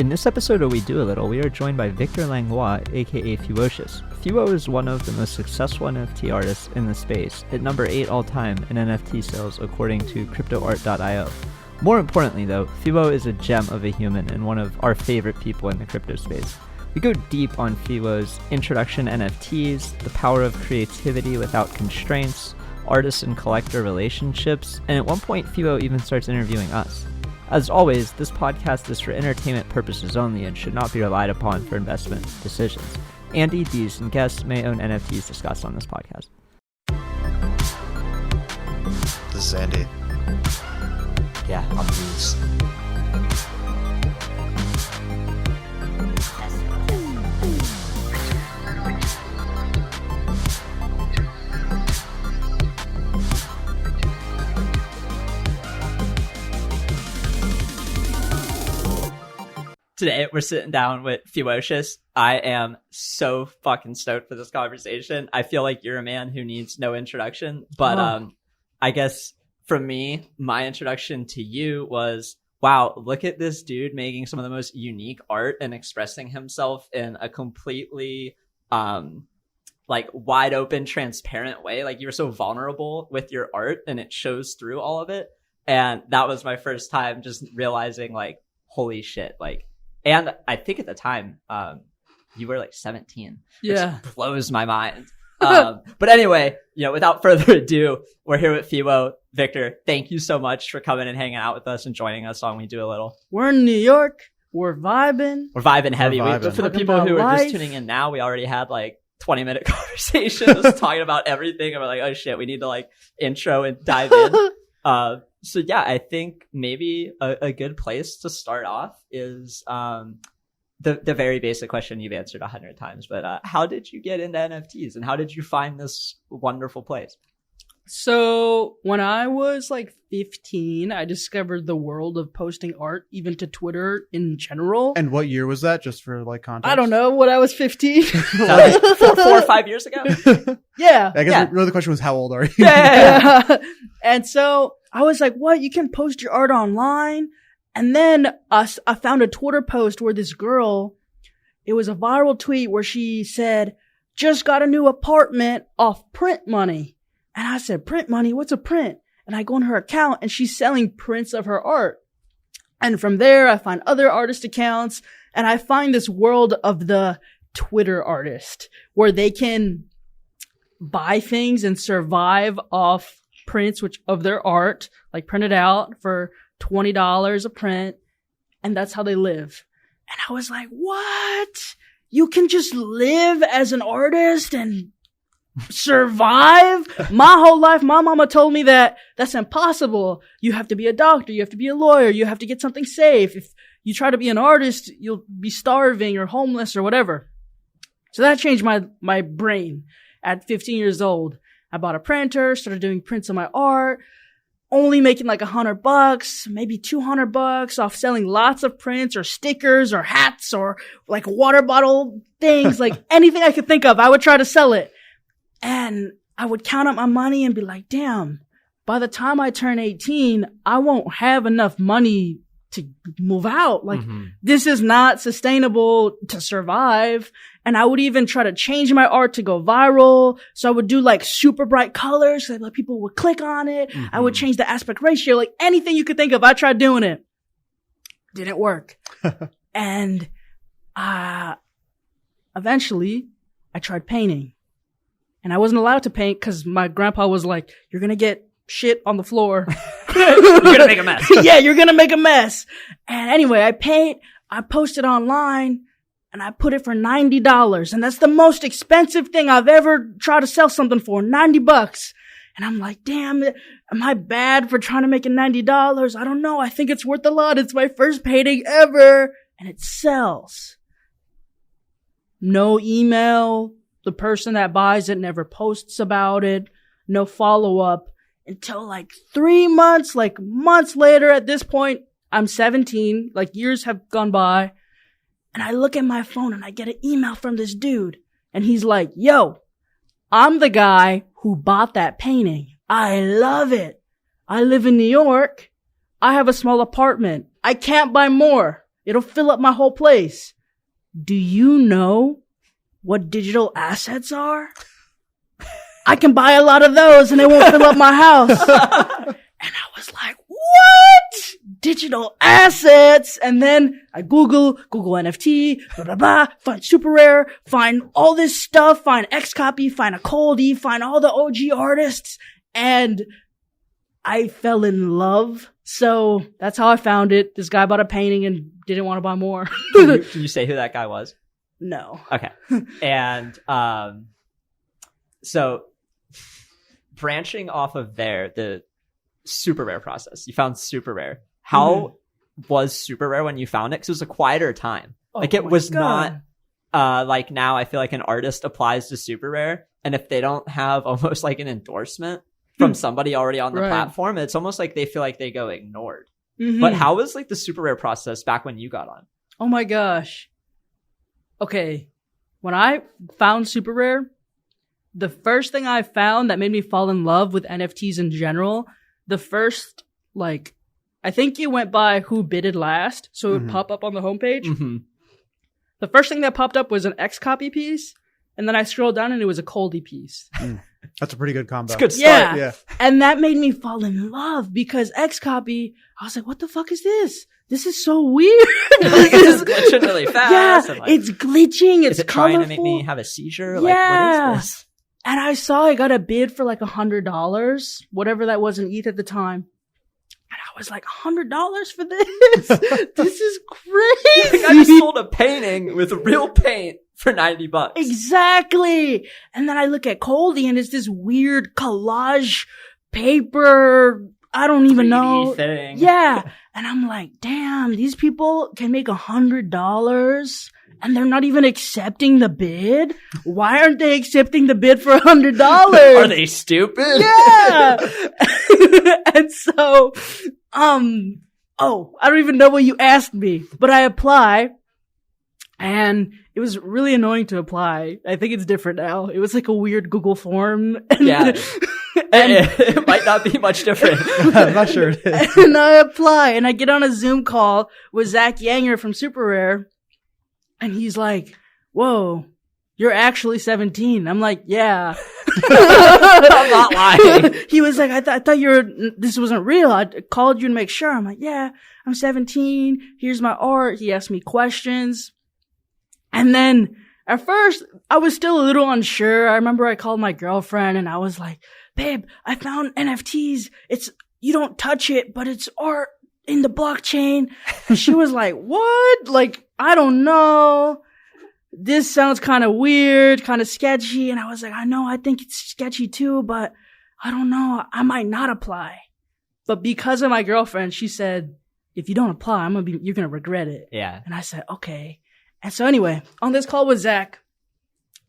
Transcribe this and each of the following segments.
In this episode of We Do A Little, we are joined by Victor Langlois, aka Fewocious. Fewo is one of the most successful NFT artists in the space, at number 8 all time in NFT sales according to cryptoart.io. More importantly though, Fewo is a gem of a human and one of our favorite people in the crypto space. We go deep on Fewo's introduction to NFTs, the power of creativity without constraints, artist and collector relationships, and at one point Fewo even starts interviewing us. As always, this podcast is for entertainment purposes only and should not be relied upon for investment decisions. Andy, Dees, and guests may own NFTs discussed on this podcast. This is Andy. Yeah, I'm Dees. Today, we're sitting down with Fewocious. I am so fucking stoked for this conversation. I feel like you're a man who needs no introduction, but I guess for me, my introduction to you was, wow, look at this dude making some of the most unique art and expressing himself in a completely like wide open, transparent way. Like, you're so vulnerable with your art and it shows through all of it. And that was my first time just realizing, like, holy shit, like. And I think at the time, you were like 17. Yeah. Which blows my mind. But anyway, without further ado, we're here with Fewo. Victor, thank you so much for coming and hanging out with us and joining us on We Do A Little. We're in New York. We're vibing. We're vibing heavy. Vibing. For the people who are just tuning in now, we already had like 20-minute conversations talking about everything. And we're like, oh shit, we need to like intro and dive in. So yeah, I think maybe a good place to start off is the very basic question you've answered 100 times. But how did you get into NFTs and how did you find this wonderful place? So when I was like 15, I discovered the world of posting art, even to Twitter in general. And what year was that, just for like context? I don't know, when I was 15. That was 4 or 5 years ago? Yeah. I guess Yeah. really the question was, how old are you? Yeah. And so I was like, what? You can post your art online? And then I found a Twitter post where this girl, it was a viral tweet where she said, just got a new apartment off print money. And I said, print money? What's a print? And I go on her account and she's selling prints of her art. And from there, I find other artist accounts and I find this world of the Twitter artist where they can buy things and survive off prints of their art, like printed out for $20 a print. And that's how they live. And I was like, what? You can just live as an artist and survive? My whole life, my mama told me that that's impossible. You have to be a doctor. You have to be a lawyer. You have to get something safe. If you try to be an artist, you'll be starving or homeless or whatever. So that changed my brain. At 15 years old, I bought a printer, started doing prints of my art, only making like $100, maybe $200 off selling lots of prints or stickers or hats or like water bottle things, like anything I could think of. I would try to sell it. And I would count up my money and be like, damn, by the time I turn 18, I won't have enough money to move out. Like, This is not sustainable to survive. And I would even try to change my art to go viral. So I would do like super bright colors so like people would click on it. I would change the aspect ratio, like anything you could think of. I tried doing it. Didn't work. And eventually I tried painting. And I wasn't allowed to paint because my grandpa was like, you're going to get shit on the floor. You're going to make a mess. Yeah, you're going to make a mess. And anyway, I paint, I post it online and I put it for $90. And that's the most expensive thing I've ever tried to sell something for, $90. And I'm like, damn, am I bad for trying to make it $90? I don't know. I think it's worth a lot. It's my first painting ever. And it sells. No email. The person that buys it never posts about it. No follow-up until like 3 months, like months later. At this point, I'm 17, like years have gone by. And I look at my phone and I get an email from this dude. And he's like, yo, I'm the guy who bought that painting. I love it. I live in New York. I have a small apartment. I can't buy more. It'll fill up my whole place. Do you know what digital assets are? I can buy a lot of those and it won't fill up my house. And I was like, what? Digital assets? And then I Google NFT, blah, blah, blah, find super rare, find all this stuff, find Xcopy, find a Coldie, find all the OG artists. And I fell in love. So that's how I found it. This guy bought a painting and didn't want to buy more. Can you say who that guy was? No. Okay. And so branching off of there, the super rare process. You found super rare. How was super rare when you found it? Because it was a quieter time. Like it was not like now I feel like an artist applies to super rare, and if they don't have almost like an endorsement from somebody already on the platform, it's almost like they feel like they go ignored. But how was like the super rare process back when you got on? Oh my gosh. Okay. When I found super rare, the first thing I found that made me fall in love with NFTs in general, the first, like, I think you went by who bidded last, so it would pop up on the homepage. The first thing that popped up was an Xcopy piece, and then I scrolled down and it was a Coldie piece. That's a pretty good combo. It's a good start. Yeah. And that made me fall in love because Xcopy, I was like, what the fuck is this? This is so weird. It's glitching really fast. Yeah, and like, it's glitching. It's is it colorful. trying to make me have a seizure? Yeah. Like, what is this? And I saw I got a bid for like $100, whatever that was in ETH at the time. And I was like, $100 for this? This is crazy. I just sold a painting with real paint for $90. Exactly. And then I look at Coldie and it's this weird collage paper. I don't even 3D know. thing. Yeah. And I'm like, damn, these people can make $100 and they're not even accepting the bid. Why aren't they accepting the bid for $100? Are they stupid? Yeah. And so, I don't even know what you asked me, but I apply and it was really annoying to apply. I think it's different now. It was like a weird Google form. Yeah. It might not be much different. I'm not sure it is. And I apply and I get on a Zoom call with YeahYeah from Super Rare. And he's like, whoa, you're actually 17. I'm like, yeah. I'm not lying. He was like, I thought this wasn't real. I called you to make sure. I'm like, yeah, I'm 17. Here's my art. He asked me questions. And then at first I was still a little unsure. I remember I called my girlfriend and I was like, babe, I found NFTs. You don't touch it, but it's art in the blockchain. And she was like, what? Like, I don't know. This sounds kind of weird, kind of sketchy. And I was like, I know, I think it's sketchy too, but I don't know. I might not apply. But because of my girlfriend, she said, if you don't apply, you're going to regret it. Yeah. And I said, okay. And so anyway, on this call with Zach,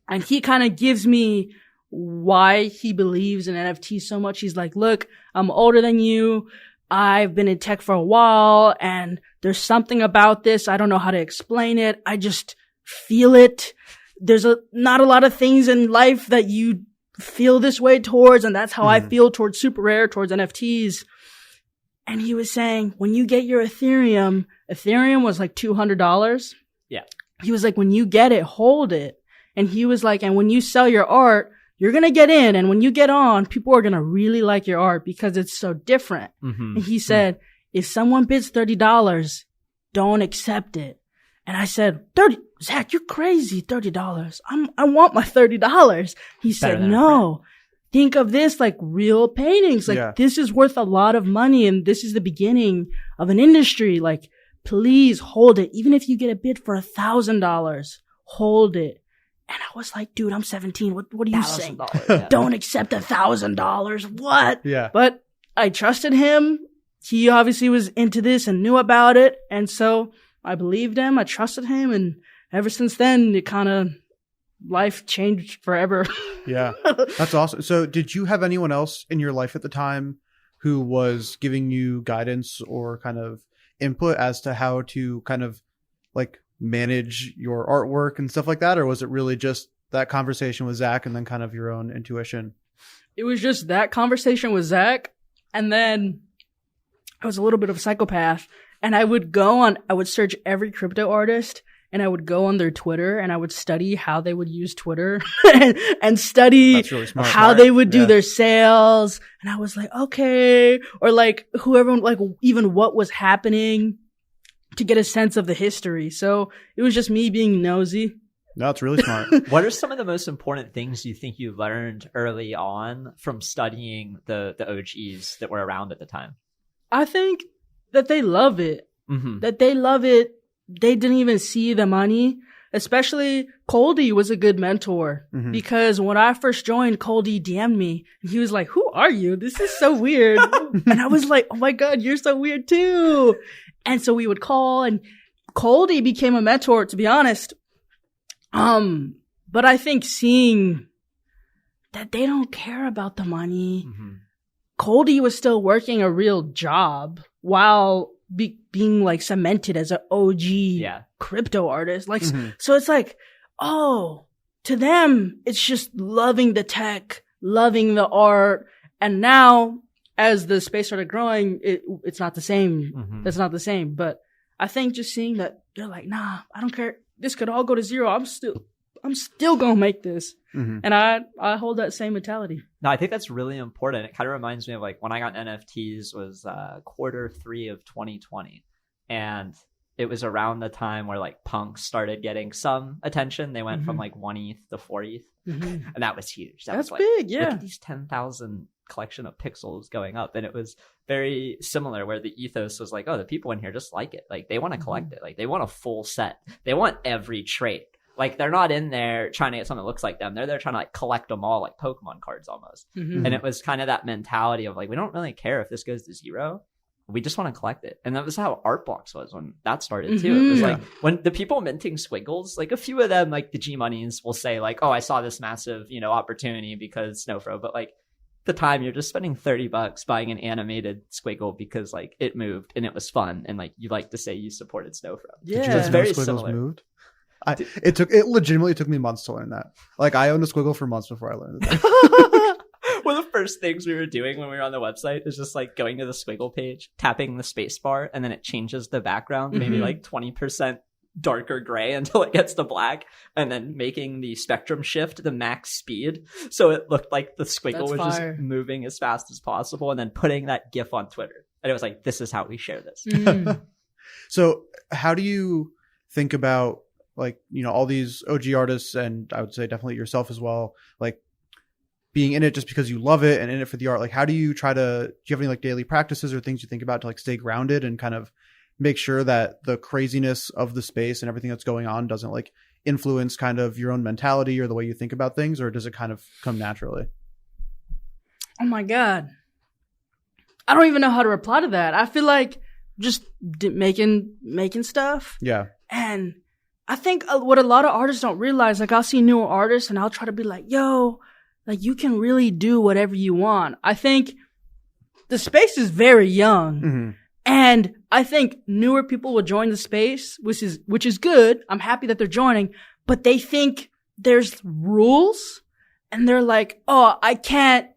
and he kind of gives me why he believes in NFTs so much. He's like, look, I'm older than you. I've been in tech for a while and there's something about this. I don't know how to explain it. I just feel it. There's not a lot of things in life that you feel this way towards. And that's how I feel towards super rare, towards NFTs. And he was saying, when you get your Ethereum was like $200. Yeah. He was like, when you get it, hold it. And he was like, and when you sell your art, you're going to get in. And when you get on, people are going to really like your art because it's so different. And he said, if someone bids $30, don't accept it. And I said, Zach, you're crazy. $30. I want my $30. He said, no, think of this like real paintings. Like this is worth a lot of money. And this is the beginning of an industry. Like, please hold it. Even if you get a bid for $1,000, hold it. And I was like, dude, I'm 17. What are you saying? Yeah. Don't accept $1,000. What? Yeah. But I trusted him. He obviously was into this and knew about it. And so I believed him. I trusted him. And ever since then, life changed forever. Yeah. That's awesome. So did you have anyone else in your life at the time who was giving you guidance or kind of input as to how to kind of like manage your artwork and stuff like that? Or was it really just that conversation with Zach and then kind of your own intuition? It was just that conversation with Zach. And then I was a little bit of a psychopath. And I would search every crypto artist and I would go on their Twitter and I would study how they would use Twitter and study That's really smart. how they would do Yeah. their sales. And I was like, okay. Or like whoever, like even what was happening to get a sense of the history. So it was just me being nosy. No, it's really smart. What are some of the most important things you think you learned early on from studying the OGs that were around at the time? I think that they love it. Mm-hmm. That they love it. They didn't even see the money. Especially Coldy was a good mentor Mhm. because when I first joined, Coldy DM'd me and he was like, "Who are you? This is so weird." And I was like, "Oh my God, you're so weird too." And so we would call and Coldy became a mentor, to be honest. But I think seeing that they don't care about the money. Mm-hmm. Coldy was still working a real job while being like cemented as an OG crypto artist. Like, Mhm. so it's like, oh, to them, it's just loving the tech, loving the art. And now as the space started growing, it's not the same. Mm-hmm. It's not the same. But I think just seeing that they're like, nah, I don't care. This could all go to zero. I'm still going to make this. Mhm. And I hold that same mentality. No, I think that's really important. It kind of reminds me of like when I got NFTs was Q3 of 2020. And it was around the time where like punks started getting some attention. They went from like 1 ETH to 4 ETH. Mm-hmm. And that was huge. That That's was like, big, yeah. Look at these 10,000 collection of pixels going up. And it was very similar where the ethos was like, oh, the people in here just like it. Like they want to collect it. Like they want a full set. They want every trait. Like they're not in there trying to get something that looks like them. They're there trying to like collect them all like Pokemon cards almost. Mm-hmm. And it was kind of that mentality of like, we don't really care if this goes to zero. We just want to collect it. And that was how Artbox was when that started too. It was Mhm. like when the people minting squiggles, like a few of them, like the G Monies will say like, oh, I saw this massive, opportunity because Snowfro. But like at the time you're just spending $30 buying an animated squiggle because like it moved and it was fun. And like you like to say you supported Snowfro. Yeah. Did you guys It's know very squiggles similar. moved? It legitimately took me months to learn that. Like I owned a squiggle for months before I learned that. One of the first things we were doing when we were on the website is just like going to the squiggle page, tapping the space bar, and then it changes the background, maybe Mhm. like 20% darker gray until it gets to black, and then making the spectrum shift the max speed. So it looked like the squiggle That's was fire. just moving as fast as possible, and then putting that GIF on Twitter. And it was like, this is how we share this. Mm. So how do you think about like, all these OG artists, and I would say definitely yourself as well, like being in it just because you love it and in it for the art? Like, how do you do you have any like daily practices or things you think about to like stay grounded and kind of make sure that the craziness of the space and everything that's going on doesn't like influence kind of your own mentality or the way you think about things, or does it kind of come naturally? Oh my God. I don't even know how to reply to that. I feel like just making stuff. Yeah. And I think what a lot of artists don't realize, like I'll see newer artists and I'll try to be like, yo, like you can really do whatever you want. I think the space is very young. Mm-hmm. And I think newer people will join the space, which is good. I'm happy that they're joining, but they think there's rules and they're like, oh, I can't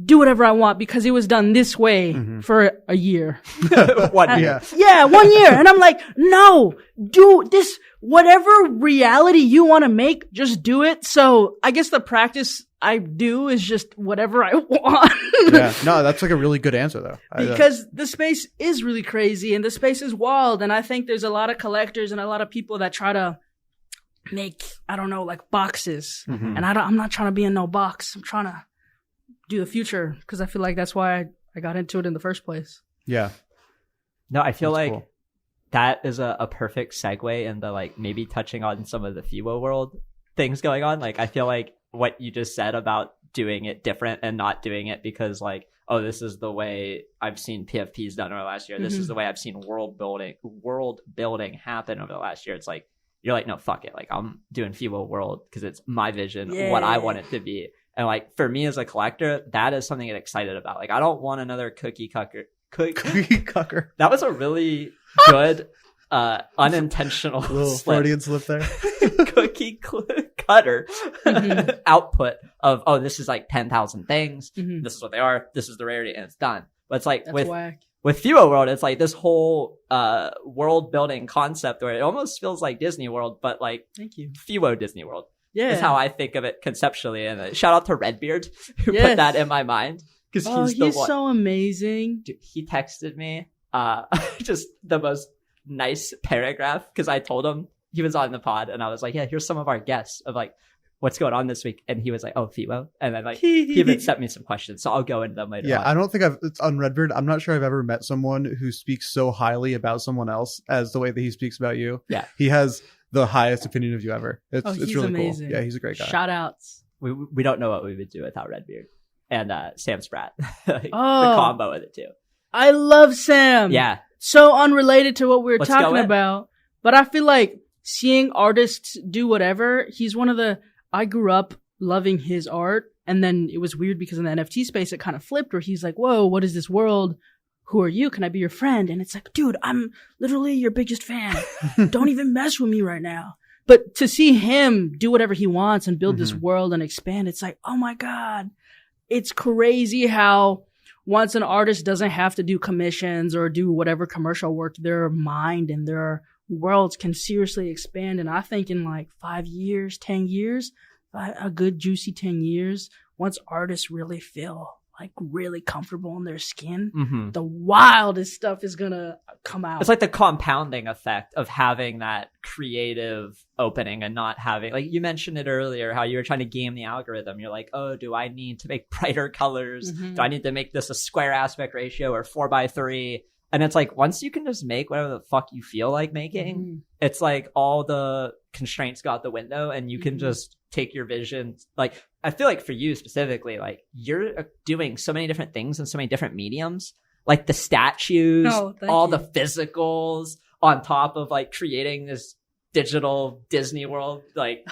do whatever I want because it was done this way for a year. 1 year. Yeah. Yeah, 1 year. And I'm like, no, do this, whatever reality you want to make, just do it. So I guess the practice I do is just whatever I want. Yeah. No, that's like a really good answer though. Because the space is really crazy and the space is wild. And I think there's a lot of collectors and a lot of people that try to make, I don't know, like boxes. Mhm. And I'm not trying to be in no box. I'm trying to do the future because I feel like that's why I got into it in the first place. Yeah. No, I feel That's like cool. that is a perfect segue into like maybe touching on some of the Fewo world things going on. Like I feel like what you just said about doing it different and not doing it because like, oh, this is the way I've seen PFPs done over the last year. This is the way I've seen world building happen over the last year. It's like, you're like, no, fuck it. Like I'm doing Fewo world because it's my vision, what I want it to be. And like for me as a collector, that is something to get excited about. Like I don't want another cookie cutter. Cookie cucker. That was a really good unintentional Little slip. Freudian slip there. Cookie cutter output of, oh, this is like 10,000 things. Mhm. This is what they are. This is the rarity, and it's done. But it's like That's with whack. with Fewo World, it's like this whole world building concept where it almost feels like Disney World, but like Thank you. Fewo Disney World. Yeah. Is how I think of it conceptually. And shout out to Redbeard who Yes. put that in my mind. Because he's the one. so amazing. Dude, he texted me just the most nice paragraph because I told him he was on the pod and I was like, yeah, here's some of our guests of like what's going on this week. And he was like, oh, Fewo. And then like he even sent me some questions. So I'll go into them later. Yeah, on. I don't think it's on Redbird. I'm not sure I've ever met someone who speaks so highly about someone else as the way that he speaks about you. Yeah. He has the highest opinion of you ever. It's He's really amazing. cool. Yeah, he's a great guy. Shout outs. We don't know what we would do without Redbeard and Sam Spratt. Like, the Oh. combo of the two. I love Sam. Yeah. So unrelated to what we were Let's go talking in. about. But I feel like seeing artists do whatever, he's one of the, I grew up loving his art. And then it was weird because in the NFT space, it kind of flipped where he's like, whoa, what is this world? Who are you? Can I be your friend? And it's like, dude, I'm literally your biggest fan. Don't even mess with me right now. But to see him do whatever he wants and build this world and expand, it's like, oh my God. It's crazy how once an artist doesn't have to do commissions or do whatever commercial work, their mind and their worlds can seriously expand. And I think in like 5 years, 10 years, a good juicy 10 years, once artists really feel like really comfortable in their skin, the wildest stuff is gonna come out. It's like the compounding effect of having that creative opening and not having, like you mentioned it earlier, how you were trying to game the algorithm. You're like, oh, do I need to make brighter colors? Do I need to make this a square aspect ratio or 4:3? And it's like, once you can just make whatever the fuck you feel like making, it's like all the constraints go out the window and you can just take your vision. Like, I feel like for you specifically, like you're doing so many different things in so many different mediums, like the statues, all the physicals on top of like creating this digital Disney world. Like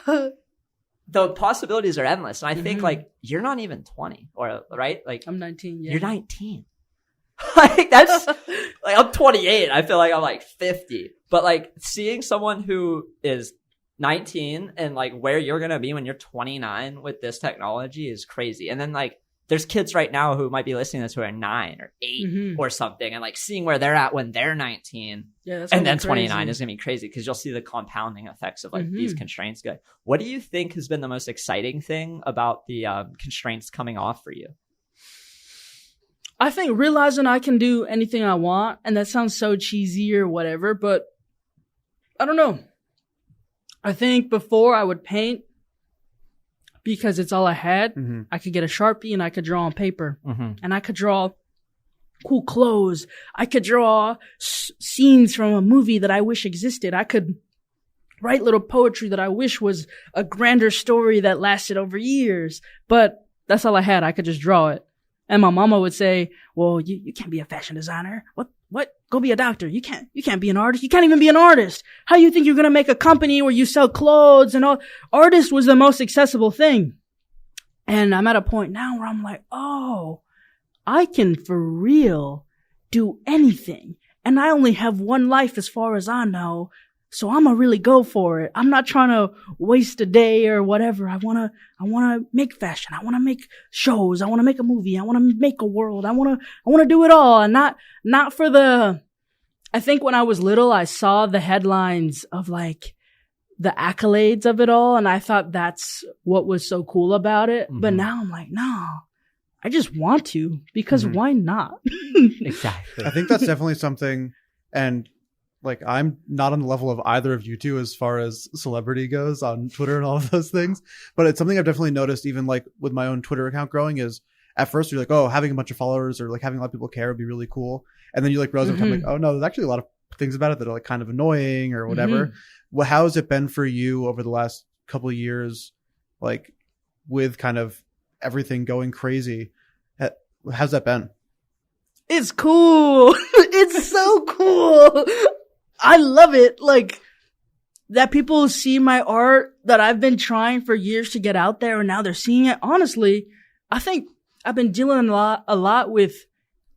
the possibilities are endless. And I think like you're not even 20 or right? Like I'm 19. Yeah. You're 19. Like that's like I'm 28. I feel like I'm like 50. But like seeing someone who is 19 and like where you're gonna be when you're 29 with this technology is crazy. And then like there's kids right now who might be listening to this who are 9 or 8 or something, and like seeing where they're at when they're 19 and then 29 is gonna be crazy because you'll see the compounding effects of like these constraints go. What do you think has been the most exciting thing about the constraints coming off for you? I think realizing I can do anything I want, and that sounds so cheesy or whatever, but I don't know. I think before I would paint because it's all I had. I could get a Sharpie and I could draw on paper. And I could draw cool clothes. I could draw scenes from a movie that I wish existed. I could write little poetry that I wish was a grander story that lasted over years. But that's all I had. I could just draw it. And my mama would say, well, you can't be a fashion designer. What? Go be a doctor. You can't be an artist. You can't even be an artist. How do you think you're going to make a company where you sell clothes and all? Artist was the most accessible thing. And I'm at a point now where I'm like, oh, I can for real do anything. And I only have one life as far as I know. So I'm gonna really go for it. I'm not trying to waste a day or whatever. I wanna make fashion. I wanna make shows. I wanna make a movie. I wanna make a world. I wanna do it all. And not for the, I think when I was little, I saw the headlines of like the accolades of it all. And I thought that's what was so cool about it. But now I'm like, no, I just want to, because why not? Exactly. I think that's definitely something, and like I'm not on the level of either of you two as far as celebrity goes on Twitter and all of those things, but it's something I've definitely noticed even like with my own Twitter account growing is at first you're like, oh, having a bunch of followers or like having a lot of people care would be really cool. And then you like realize over time, like, oh no, there's actually a lot of things about it that are like kind of annoying or whatever. Well, how has it been for you over the last couple of years, like with kind of everything going crazy? How's that been? It's cool. It's so cool. I love it. Like that people see my art that I've been trying for years to get out there and now they're seeing it. Honestly, I think I've been dealing a lot with,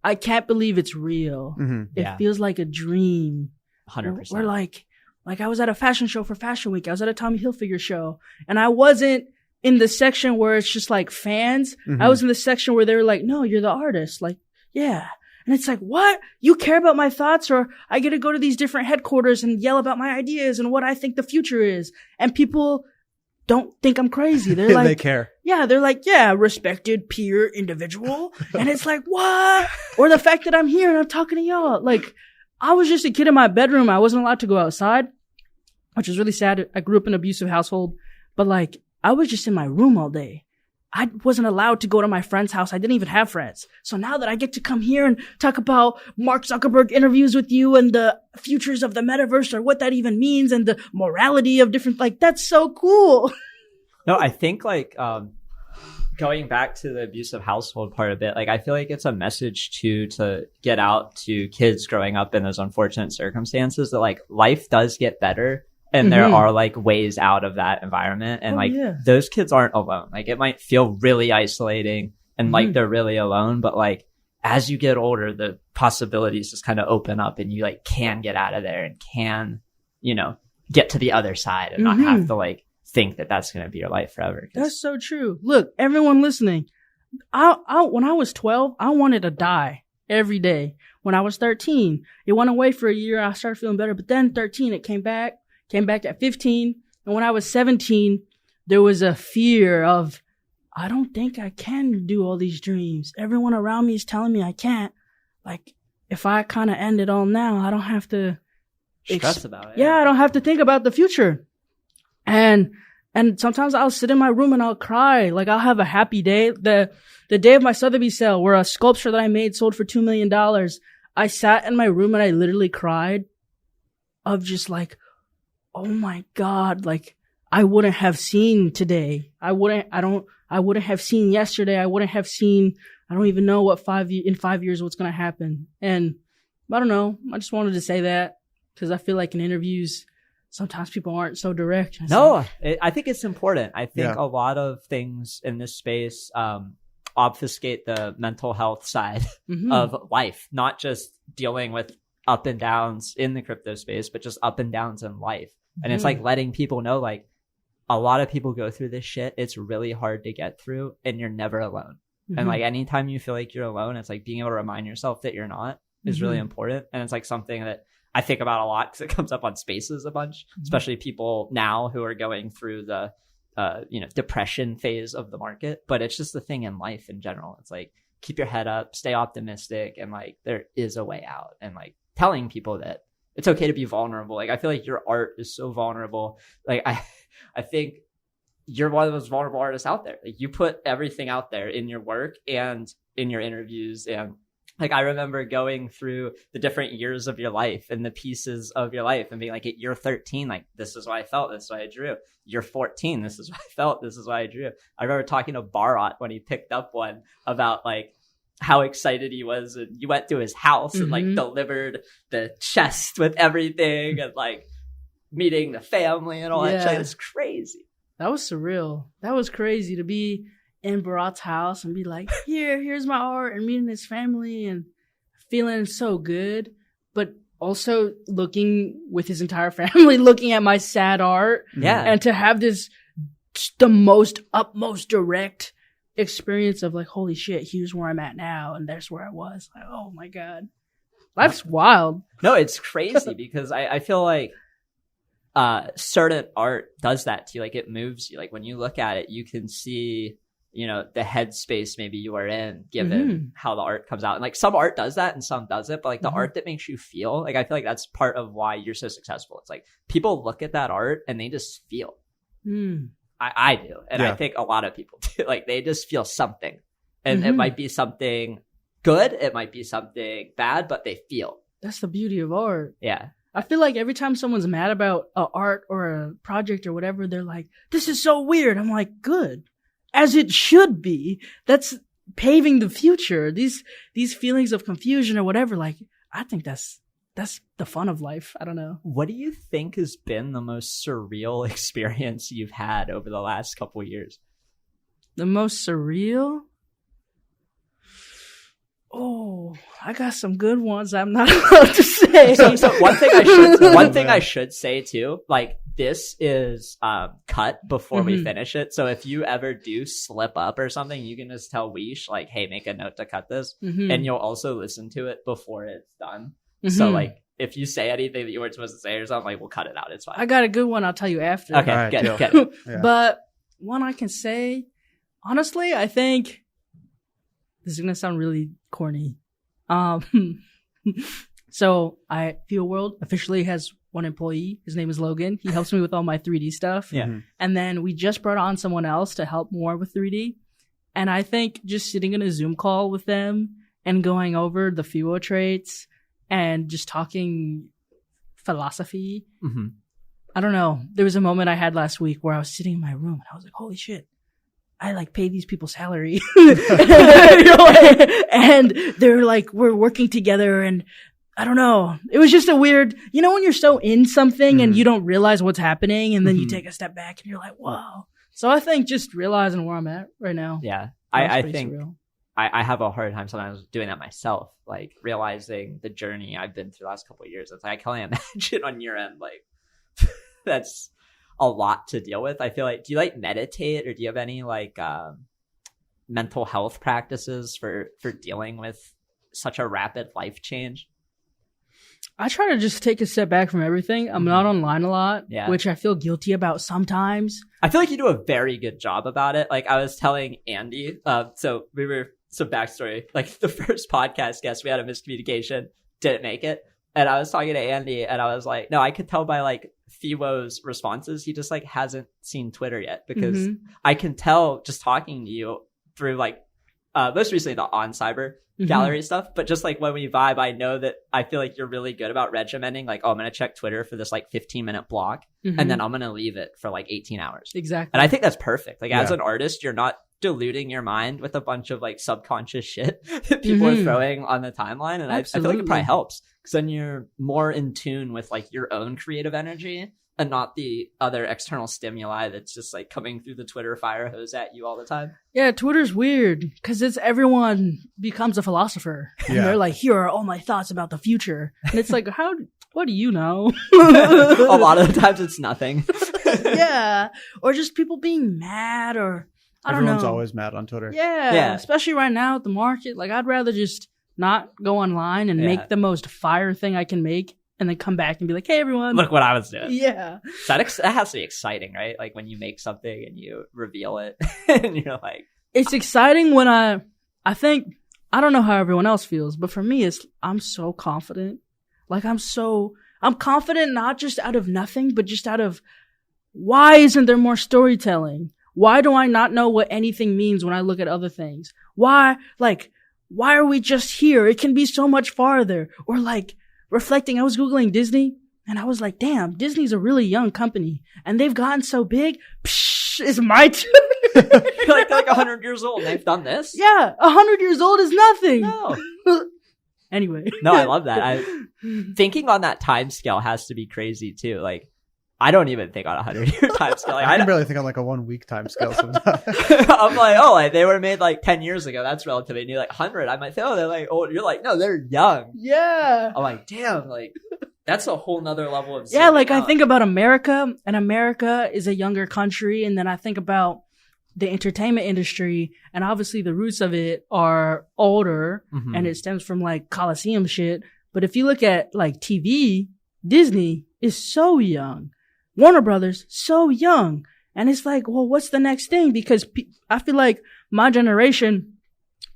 I can't believe it's real. It feels like a dream. 100%. We're like I was at a fashion show for Fashion Week. I was at a Tommy Hilfiger show and I wasn't in the section where it's just like fans. I was in the section where they were like, no, you're the artist. Like, yeah. And it's like, what? You care about my thoughts, or I get to go to these different headquarters and yell about my ideas and what I think the future is. And people don't think I'm crazy. They're like, they care. Yeah, they're like, yeah, respected peer individual. And it's like, what? Or the fact that I'm here and I'm talking to y'all. Like, I was just a kid in my bedroom. I wasn't allowed to go outside, which is really sad. I grew up in an abusive household, but like, I was just in my room all day. I wasn't allowed to go to my friend's house. I didn't even have friends. So now that I get to come here and talk about Mark Zuckerberg interviews with you and the futures of the metaverse or what that even means and the morality of different, like, that's so cool. No, I think like, going back to the abusive household part of it, like, I feel like it's a message to get out to kids growing up in those unfortunate circumstances that like life does get better. And there are like ways out of that environment. And those kids aren't alone. Like it might feel really isolating and like they're really alone, but like as you get older, the possibilities just kind of open up and you like can get out of there and can, you know, get to the other side and not have to like think that that's going to be your life forever. That's so true. Look, everyone listening, when I was 12, I wanted to die every day. When I was 13, it went away for a year. I started feeling better, but then 13, it came back at 15. And when I was 17, there was a fear of, I don't think I can do all these dreams. Everyone around me is telling me I can't. Like, if I kind of end it all now, I don't have to stress about it. Yeah, I don't have to think about the future. And sometimes I'll sit in my room and I'll cry. Like, I'll have a happy day. The day of my Sotheby sale, where a sculpture that I made sold for $2 million, I sat in my room and I literally cried of just like, oh my God, like I wouldn't have seen today. I wouldn't have seen yesterday. I wouldn't have seen, I don't even know what in 5 years what's going to happen. And I don't know. I just wanted to say that because I feel like in interviews, sometimes people aren't so direct. I think it's important. I think a lot of things in this space, obfuscate the mental health side of life, not just dealing with up and downs in the crypto space, but just up and downs in life. And it's like letting people know, like, a lot of people go through this shit. It's really hard to get through and you're never alone. And like anytime you feel like you're alone, it's like being able to remind yourself that you're not is really important. And it's like something that I think about a lot because it comes up on Spaces a bunch, especially people now who are going through the, depression phase of the market. But it's just the thing in life in general. It's like, keep your head up, stay optimistic. And like, there is a way out, and like telling people that it's okay to be vulnerable. Like, I feel like your art is so vulnerable. Like, I think you're one of those vulnerable artists out there. Like, you put everything out there in your work and in your interviews. And like, I remember going through the different years of your life and the pieces of your life and being like, at year 13, like, this is what I felt. This is what I drew. Year 14, this is what I felt. This is what I drew. I remember talking to Barat when he picked up one about like, how excited he was, and you went to his house and like delivered the chest with everything and like meeting the family and all that shit. It's crazy. That was surreal. That was crazy to be in Barat's house and be like, here's my art, and meeting his family and feeling so good, but also looking with his entire family, looking at my sad art. Yeah. And to have this, the most utmost direct experience of like, holy shit, here's where I'm at now, and there's where I was. Like, oh my God, life's wild. No, it's crazy because I feel like certain art does that to you. Like, it moves you. Like, when you look at it, you can see, you know, the headspace maybe you are in given how the art comes out. And like, some art does that and some doesn't, but like the art that makes you feel, like, I feel like that's part of why you're so successful. It's like people look at that art and they just feel. I do. And I think a lot of people do. Like, they just feel something. And it might be something good. It might be something bad, but they feel. That's the beauty of art. Yeah. I feel like every time someone's mad about a art or a project or whatever, they're like, this is so weird. I'm like, good. As it should be. That's paving the future. These feelings of confusion or whatever, like, I think that's the fun of life. I don't know. What do you think has been the most surreal experience you've had over the last couple of years? The most surreal? Oh, I got some good ones I'm not allowed to say. So one thing I should say too, like, this is cut before we finish it. So if you ever do slip up or something, you can just tell Weish, like, hey, make a note to cut this. And you'll also listen to it before it's done. So like, if you say anything that you weren't supposed to say or something, like, we'll cut it out. It's fine. I got a good one. I'll tell you after. Okay, All right, good. Yeah. But one I can say, honestly, I think this is gonna sound really corny. So Fewo World officially has one employee. His name is Logan. He helps me with all my 3D stuff. Yeah. And then we just brought on someone else to help more with 3D. And I think just sitting in a Zoom call with them and going over the Fewo traits and just talking philosophy. I don't know. There was a moment I had last week where I was sitting in my room and I was like, holy shit. I like pay these people salary. And they're like, we're working together, and I don't know. It was just a weird, you know, when you're so in something and you don't realize what's happening, and then you take a step back and you're like, whoa. So I think just realizing where I'm at right now. Yeah. That's I pretty think surreal. I have a hard time sometimes doing that myself, like realizing the journey I've been through the last couple of years. It's like, I can only imagine on your end, like, that's a lot to deal with. I feel like, do you like meditate, or do you have any like mental health practices for dealing with such a rapid life change? I try to just take a step back from everything. I'm not online a lot, which I feel guilty about sometimes. I feel like you do a very good job about it. Like, I was telling Andy, so some backstory, like the first podcast guest, we had a miscommunication, didn't make it. And I was talking to Andy, and I was like, no, I could tell by like Fewo's responses, he just like hasn't seen Twitter yet, because I can tell just talking to you through like most recently the On Cyber gallery stuff, but just like when we vibe, I know that I feel like you're really good about regimenting, like, oh, I'm going to check Twitter for this like 15-minute block, and then I'm going to leave it for like 18 hours. Exactly. And I think that's perfect. Like, as an artist, you're not diluting your mind with a bunch of like subconscious shit that people are throwing on the timeline. And I feel like it probably helps, because then you're more in tune with like your own creative energy and not the other external stimuli that's just like coming through the Twitter fire hose at you all the time. Yeah, Twitter's weird because it's everyone becomes a philosopher, and they're like, here are all my thoughts about the future. And it's like, what do you know? A lot of the times it's nothing. Yeah. Or just people being mad, or I don't know. Everyone's always mad on Twitter. Yeah. Especially right now at the market. Like, I'd rather just not go online and make the most fire thing I can make, and then come back and be like, hey, everyone. Look what I was doing. Yeah. So that has to be exciting, right? Like when you make something and you reveal it and you're like. It's exciting when I think, I don't know how everyone else feels, but for me, I'm so confident. Like, I'm confident not just out of nothing, but just out of, why isn't there more storytelling? Why do I not know what anything means when I look at other things? Why are we just here? It can be so much farther. Or like, reflecting, I was Googling Disney, and I was like, damn, Disney's a really young company, and they've gotten so big. Psh, it's my turn. they're like 100 years old and they've done this? Yeah, 100 years old is nothing. No. Anyway. No, I love that. Thinking on that time scale has to be crazy too. Like, I don't even think on a 100-year time scale. Like, I can barely think on like a 1 week time scale sometimes. I'm like, oh, like they were made like 10 years ago. That's relatively new. Like 100, I might say, oh, they're like old. You're like, no, they're young. Yeah. I'm like, damn, like that's a whole nother level of. Yeah, like out. I think about America, and America is a younger country, and then I think about the entertainment industry, and obviously the roots of it are older, and it stems from like Coliseum shit. But if you look at like TV, Disney is so young. Warner Brothers, so young. And it's like, well, what's the next thing? Because I feel like my generation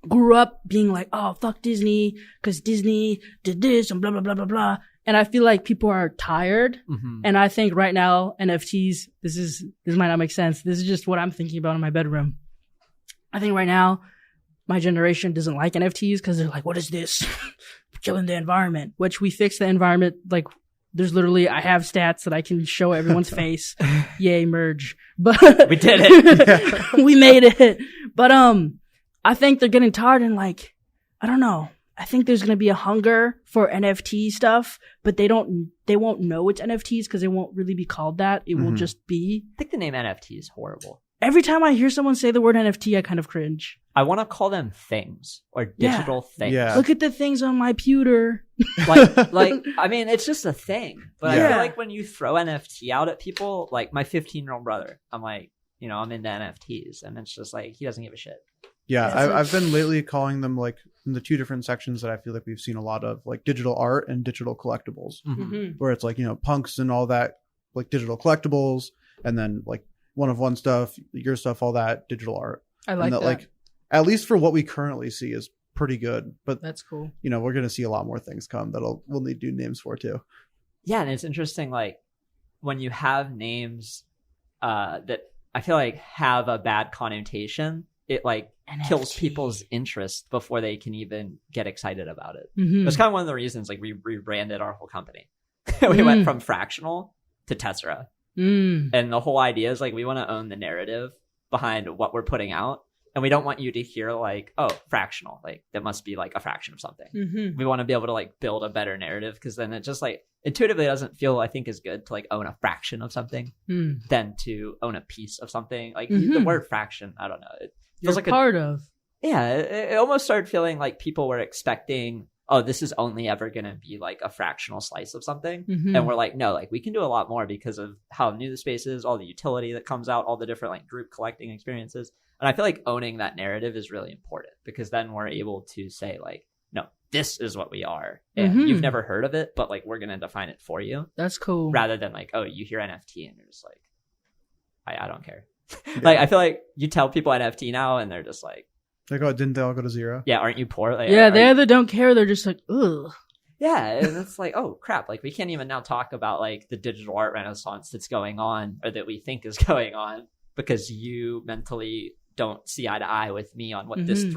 grew up being like, oh, fuck Disney, because Disney did this and blah, blah, blah, blah, blah. And I feel like people are tired. And I think right now, NFTs, this might not make sense. This is just what I'm thinking about in my bedroom. I think right now, my generation doesn't like NFTs because they're like, what is this? Killing the environment, which we fixed the environment. Like, there's literally, I have stats that I can show everyone's face. Yay, merge. But we did it. We made it. But, I think they're getting tired, and like, I don't know. I think there's going to be a hunger for NFT stuff, but they won't know it's NFTs because it won't really be called that. It will just be. I think the name NFT is horrible. Every time I hear someone say the word NFT, I kind of cringe. I want to call them things or digital things. Yeah. Look at the things on my pewter. like I mean, it's just a thing. But I Yeah. feel like when you throw NFT out at people, like my 15-year-old brother, I'm like, I'm into NFTs, and it's just like he doesn't give a shit. Yeah, Yeah, so- I've been lately calling them like in the two different sections that I feel like we've seen a lot of, like digital art and digital collectibles, Mhm. where it's like, punks and all that, like digital collectibles, and then like one stuff, your stuff, all that digital art. I like and that. like, at least for what we currently see is pretty good. But, That's cool. we're going to see a lot more things come we'll need new names for too. Yeah, and it's interesting, like when you have names that I feel like have a bad connotation, it like kills NFT. people's interest before they can even get excited about it. Mhm. That's kind of one of the reasons like we rebranded our whole company. We went from fractional to Tessera. Mm. And the whole idea is like we want to own the narrative behind what we're putting out. And we don't want you to hear like, oh, fractional, like that must be like a fraction of something. Mhm. We want to be able to like build a better narrative, because then it just like intuitively doesn't feel, I think, as good to like own a fraction of something Mm. than to own a piece of something. Like the Mhm. word fraction, I don't know. It You're feels like part of. it almost started feeling like people were expecting, oh, this is only ever going to be like a fractional slice of something. Mhm. And we're like, no, like we can do a lot more because of how new the space is, all the utility that comes out, all the different like group collecting experiences. And I feel like owning that narrative is really important, because then we're able to say like, no, this is what we are. And Mhm. you've never heard of it, but like we're going to define it for you, That's cool. rather than like, oh, you hear NFT and you're just like, I don't care. Like I feel like you tell people NFT now and they're just like, Like, oh, didn't they all go to zero? yeah, aren't you poor? Like, Yeah, are they you- either don't care, they're just like, ugh. Yeah, and it's like, oh crap, like we can't even now talk about like the digital art renaissance that's going on, or that we think is going on, because you mentally don't see eye to eye with me on what this Mhm.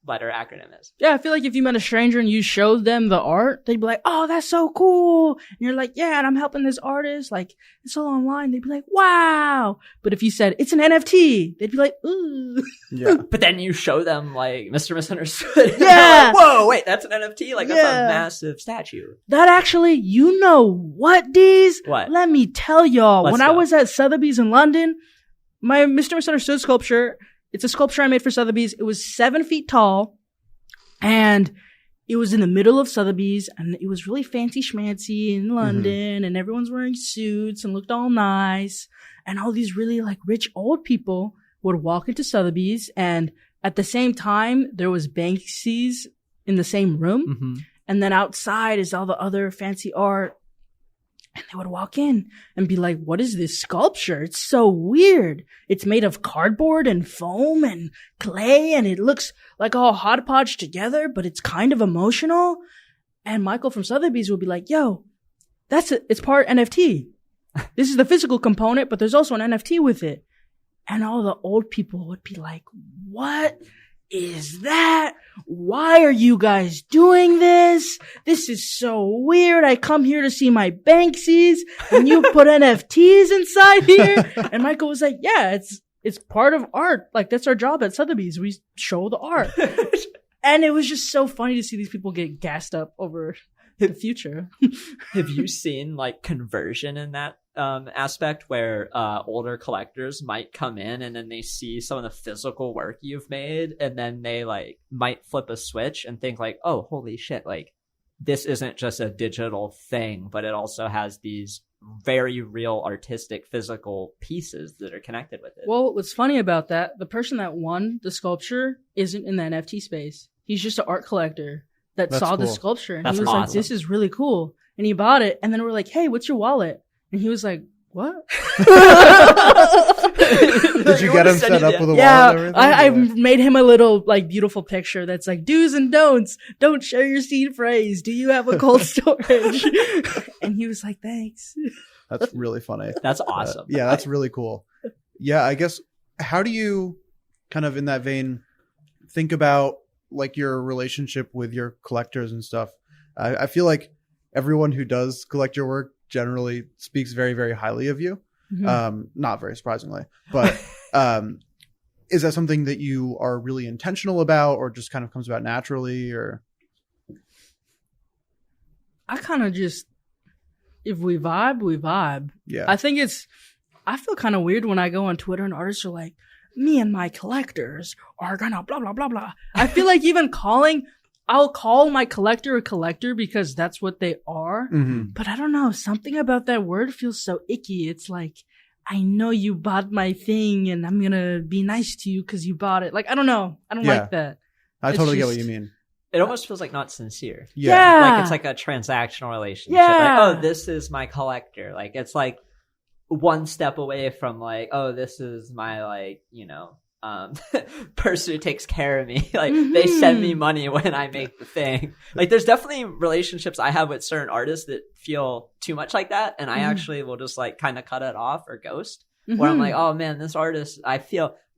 3-letter acronym is. Yeah, I feel like if you met a stranger and you showed them the art, they'd be like, oh, that's so cool. And you're like, yeah, and I'm helping this artist. Like, it's all online. They'd be like, wow. But if you said, it's an NFT, they'd be like, ooh. Yeah. But then you show them like Mr. Misunderstood. and they're Yeah. like, whoa, wait, that's an NFT? Like that's Yeah. a massive statue. That actually, you know what, D's? What? Let me tell y'all. Let's When I go. was at Sotheby's in London, my Mr. Misunderstood sculpture, it's a sculpture I made for Sotheby's. It was 7 feet tall, and it was in the middle of Sotheby's, and it was really fancy schmancy in London, and everyone's wearing suits and looked all nice. And all these really like rich old people would walk into Sotheby's, and at the same time, there was Banksy's in the same room. Mm-hmm. And then outside is all the other fancy art. And they would walk in and be like, what is this sculpture? It's so weird. It's made of cardboard and foam and clay, and it looks like all hodgepodge together, but it's kind of emotional. And Michael from Sotheby's would be like, yo, it's part NFT. This is the physical component, but there's also an NFT with it. And all the old people would be like, what is that? Why are you guys doing this? This is so weird. I come here to see my Banksies and you put NFTs inside here. And Michael was like, yeah, it's part of art. Like that's our job at Sotheby's. We show the art. And it was just so funny to see these people get gassed up over the future. Have you seen like conversion in that aspect, where older collectors might come in and then they see some of the physical work you've made, and then they like might flip a switch and think like, oh, holy shit, like this isn't just a digital thing, but it also has these very real artistic physical pieces that are connected with it. Well, what's funny about that, the person that won the sculpture isn't in the NFT space. He's just an art collector that That's saw the cool. sculpture, and That's he was like, awesome. this is really cool. And he bought it, and then we're like, hey, what's your wallet? And he was like, what? Did you get him set up with a Yeah, wallet and everything? I Or- made him a little like beautiful picture that's like do's and don'ts. Don't share your seed phrase. Do you have a cold storage? And he was like, thanks. That's really funny. That's awesome. Yeah, that's really cool. Yeah, I guess, how do you kind of in that vein think about like your relationship with your collectors and stuff? I feel like everyone who does collect your work generally speaks very, very highly of you. Mhm. Not very surprisingly, but is that something that you are really intentional about, or just kind of comes about naturally? Or I kind of just, if we vibe, we vibe. yeah, I think I feel kind of weird when I go on Twitter and artists are like, me and my collectors are gonna blah, blah, blah, blah. I feel like even I'll call my collector a collector because that's what they are. Mhm. But I don't know. Something about that word feels so icky. It's like, I know you bought my thing and I'm going to be nice to you because you bought it. Like, I don't know. I don't Yeah. like that. I It's totally get what just- you mean. It almost feels like not sincere. Yeah. Like it's like a transactional relationship. Yeah. Like, oh, this is my collector. Like it's like one step away from like, oh, this is my like, person who takes care of me. Like they send me money when I make the thing. Like there's definitely relationships I have with certain artists that feel too much like that. And I actually will just like kind of cut it off or ghost where I'm like, oh man, this artist,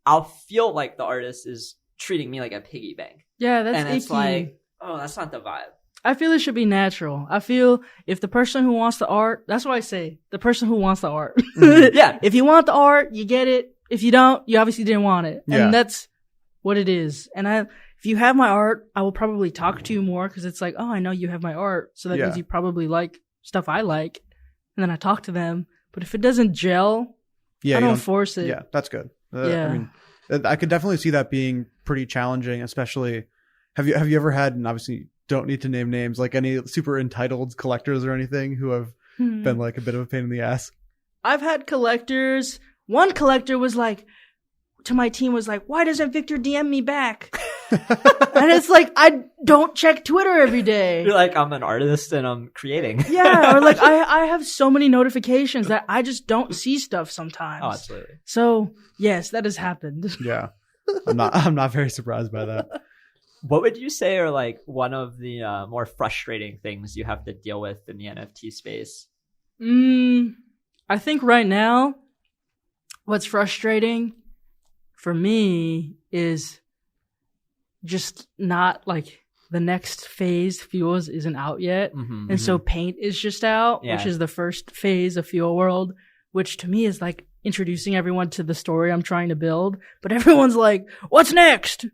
I'll feel like the artist is treating me like a piggy bank. Yeah, that's And it's icky. like, oh, that's not the vibe. I feel it should be natural. I feel if the person who wants the art, that's what I say, the person who wants the art. Yeah. If you want the art, you get it. If you don't, you obviously didn't want it. Yeah. And that's what it is. And if you have my art, I will probably talk to you more because it's like, oh, I know you have my art. So that Yeah. means you probably like stuff I like. And then I talk to them. But if it doesn't gel, Yeah, I you don't force it. Yeah, that's good. Yeah. I mean, I could definitely see that being pretty challenging, especially have you ever had, and obviously don't need to name names, like any super entitled collectors or anything who have been like a bit of a pain in the ass? I've had collectors. One collector was like, to my team was like, why doesn't Victor DM me back? And it's like, I don't check Twitter every day. You're like, I'm an artist and I'm creating. Yeah, or like I have so many notifications that I just don't see stuff sometimes. Oh, absolutely. So yes, that has happened. Yeah, I'm not very surprised by that. What would you say are like one of the more frustrating things you have to deal with in the NFT space? I think right now, what's frustrating for me is just not like the next phase, Fuels, isn't out yet. Mm-hmm, And so Paint is just out, Yeah. which is the first phase of Fuel World, which to me is like introducing everyone to the story I'm trying to build. But everyone's like, what's next?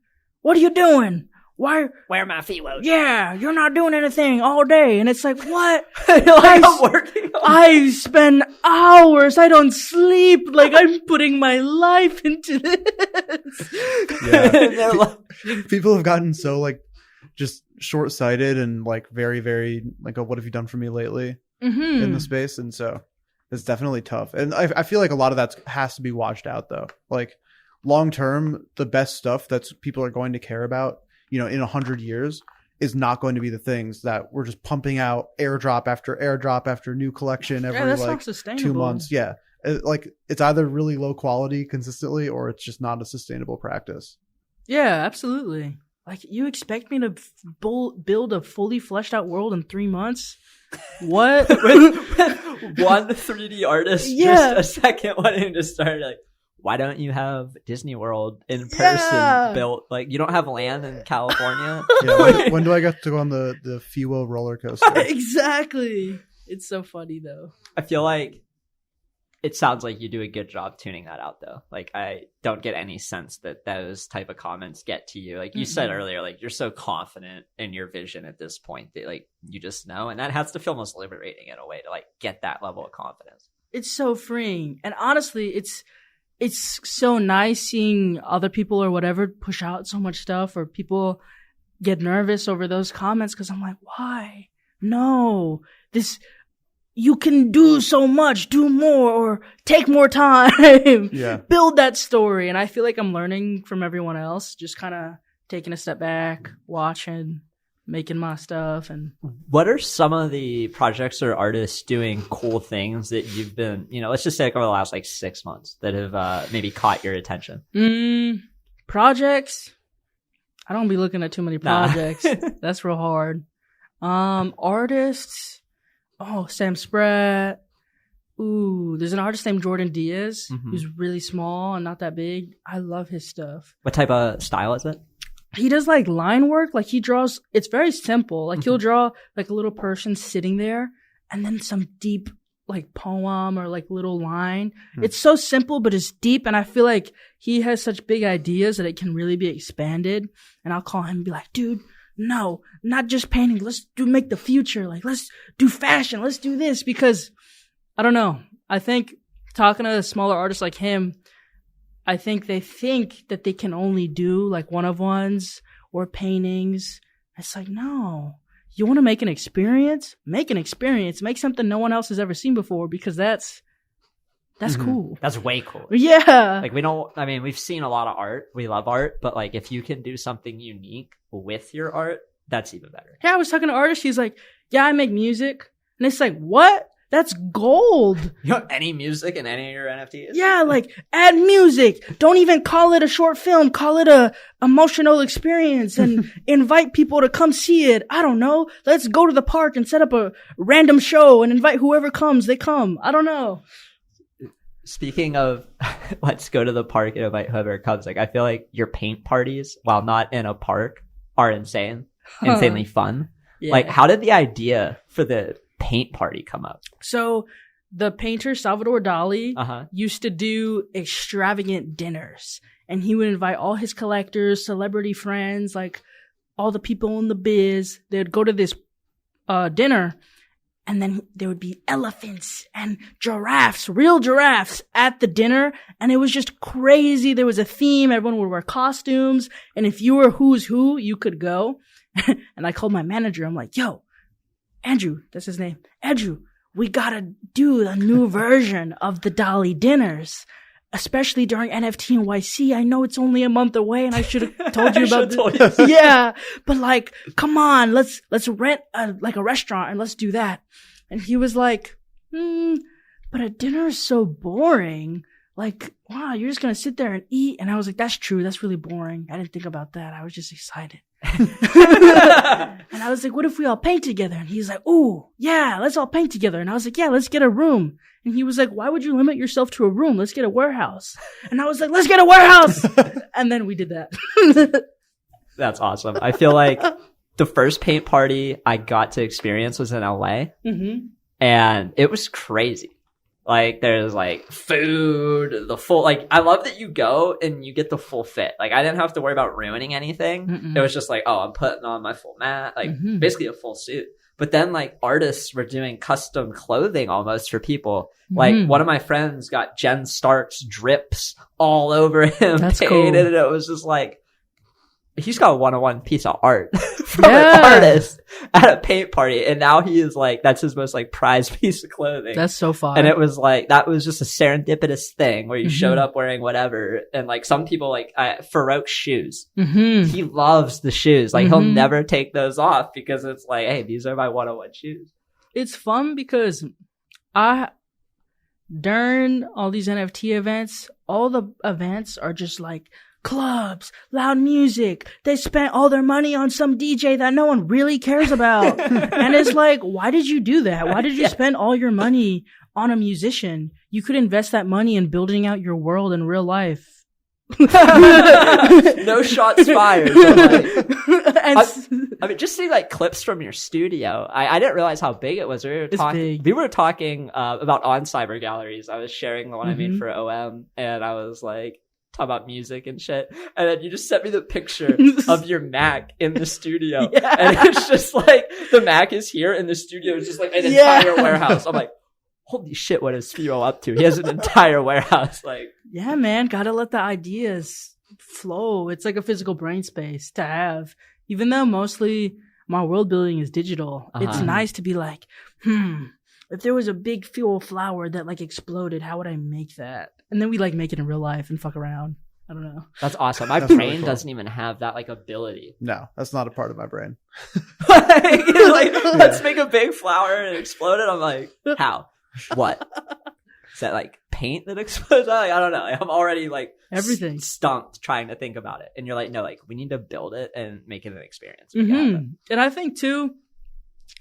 What are you doing? Why? Where my Fewo? Yeah, you're not doing anything all day. And it's like, what? You're like, I'm working on I spend hours. I don't sleep. Like I'm putting my life into this. Yeah. They're like, People have gotten so like just short-sighted and like very, very like, oh, what have you done for me lately in the space? And so it's definitely tough. And I feel like a lot of that has to be watched out though. Like long term, the best stuff that people are going to care about, in 100 years is not going to be the things that we're just pumping out airdrop after new collection every that's like not sustainable. 2 months. Yeah. Like it's either really low quality consistently or it's just not a sustainable practice. Yeah, absolutely. Like you expect me to build a fully fleshed out world in 3 months? What? with one 3D artist Yeah. just a second wanting to start like, why don't you have Disney World in person Yeah. built? Like you don't have land in California. Yeah. When do I get to go on the Fewo roller coaster? Exactly. It's so funny though. I feel like it sounds like you do a good job tuning that out though. Like I don't get any sense that those type of comments get to you. Like you said earlier, like you're so confident in your vision at this point that like you just know, and that has to feel most liberating in a way to like get that level of confidence. It's so freeing. And honestly, it's so nice seeing other people or whatever push out so much stuff, or people get nervous over those comments because I'm like, why? No, you can do so much, do more, or take more time. Yeah. Build that story. And I feel like I'm learning from everyone else, just kind of taking a step back, watching, making my stuff. And What are some of the projects or artists doing cool things that you've been, let's just say like over the last like 6 months that have maybe caught your attention? Projects. I don't be looking at too many Nah. projects. That's real hard. Artists. Oh, Sam Spratt. Ooh, there's an artist named Jordan Diaz who's really small and not that big. I love his stuff. What type of style is it? He does like line work. Like he draws, it's very simple. Like he'll draw like a little person sitting there and then some deep like poem or like little line. It's so simple, but it's deep. And I feel like he has such big ideas that it can really be expanded. And I'll call him and be like, dude, no, not just painting. Let's make the future. Like let's do fashion. Let's do this, because I don't know. I think talking to a smaller artist like him, I think they think that they can only do like one-of-ones or paintings. It's like, no, you want to make an experience? Make an experience. Make something no one else has ever seen before, because that's cool. That's way cool. Yeah. Like we've seen a lot of art. We love art, but like if you can do something unique with your art, that's even better. Yeah, I was talking to an artist. She's like, yeah, I make music. And it's like, what? That's gold. You know any music in any of your NFTs? Yeah, like add music. Don't even call it a short film. Call it a emotional experience and invite people to come see it. I don't know. Let's go to the park and set up a random show and invite whoever comes. They come. I don't know. Speaking of let's go to the park and invite whoever comes, like I feel like your paint parties, while not in a park, are insanely fun. Yeah. Like how did the idea for the paint party come up? So the painter Salvador Dali Uh-huh. used to do extravagant dinners, and he would invite all his collectors, celebrity friends, like all the people in the biz. They'd go to this dinner, and then there would be elephants and giraffes, real giraffes at the dinner. And it was just crazy. There was a theme. Everyone would wear costumes. And if you were who's who, you could go. And I called my manager. I'm like, yo, Andrew, that's his name. Andrew, we gotta do a new version of the Dali dinners, especially during NFT and YC. I know it's only a month away, and I should have told you about this. Yeah, but like, come on, let's rent a restaurant and let's do that. And he was like, but a dinner is so boring. Like, wow, you're just gonna sit there and eat. And I was like, that's true. That's really boring. I didn't think about that. I was just excited. And I was like, what if we all paint together? And he's like, ooh, yeah, let's all paint together. And I was like, yeah, let's get a room. And he was like, why would you limit yourself to a room? Let's get a warehouse. And I was like, let's get a warehouse. And then we did that. That's awesome. I feel like the first paint party I got to experience was in LA. Mm-hmm. And it was crazy. Like, there's like food, the full, like, I love that you go and you get the full fit. Like, I didn't have to worry about ruining anything. Mm-mm. It was just like, oh, I'm putting on my full mat, like basically a full suit. But then like artists were doing custom clothing almost for people. Like one of my friends got Jen Stark's drips all over him. That's painted, cool. and it was just like, he's got a one-on-one piece of art from an artist at a paint party. And now he is like, that's his most like prized piece of clothing. That's so fun. And it was like, that was just a serendipitous thing where you showed up wearing whatever. And like some people like, Farouk's shoes. He loves the shoes. Like he'll never take those off because it's like, hey, these are my one-on-one shoes. It's fun because during all these NFT events, all the events are just like clubs, loud music. They spent all their money on some DJ that no one really cares about. And it's like, why did you do that? Why did you spend all your money on a musician? You could invest that money in building out your world in real life. No shots fired. I mean, just see like clips from your studio. I didn't realize how big it was. We were talking about on cyber galleries. I was sharing the one I made for OM, and I was like, talk about music and shit, and then you just sent me the picture of your Mac in the studio, and it's just like the Mac is here and the studio is just like an entire warehouse. I'm like, holy shit, what is Fewo up to? He has an entire warehouse. Like, yeah, man, gotta let the ideas flow. It's like a physical brain space to have. Even though mostly my world building is digital, it's nice to be like, if there was a big Fewo flower that like exploded, how would I make that? And then we like make it in real life and fuck around. I don't know. That's awesome. My brain doesn't even have that like ability. No, that's not a part of my brain. Let's make a big flower and explode it. I'm like, how? What? Is that like paint that explodes? Like, I don't know. I'm already like everything stumped trying to think about it. And you're like, no, like we need to build it and make it an experience. And I think too,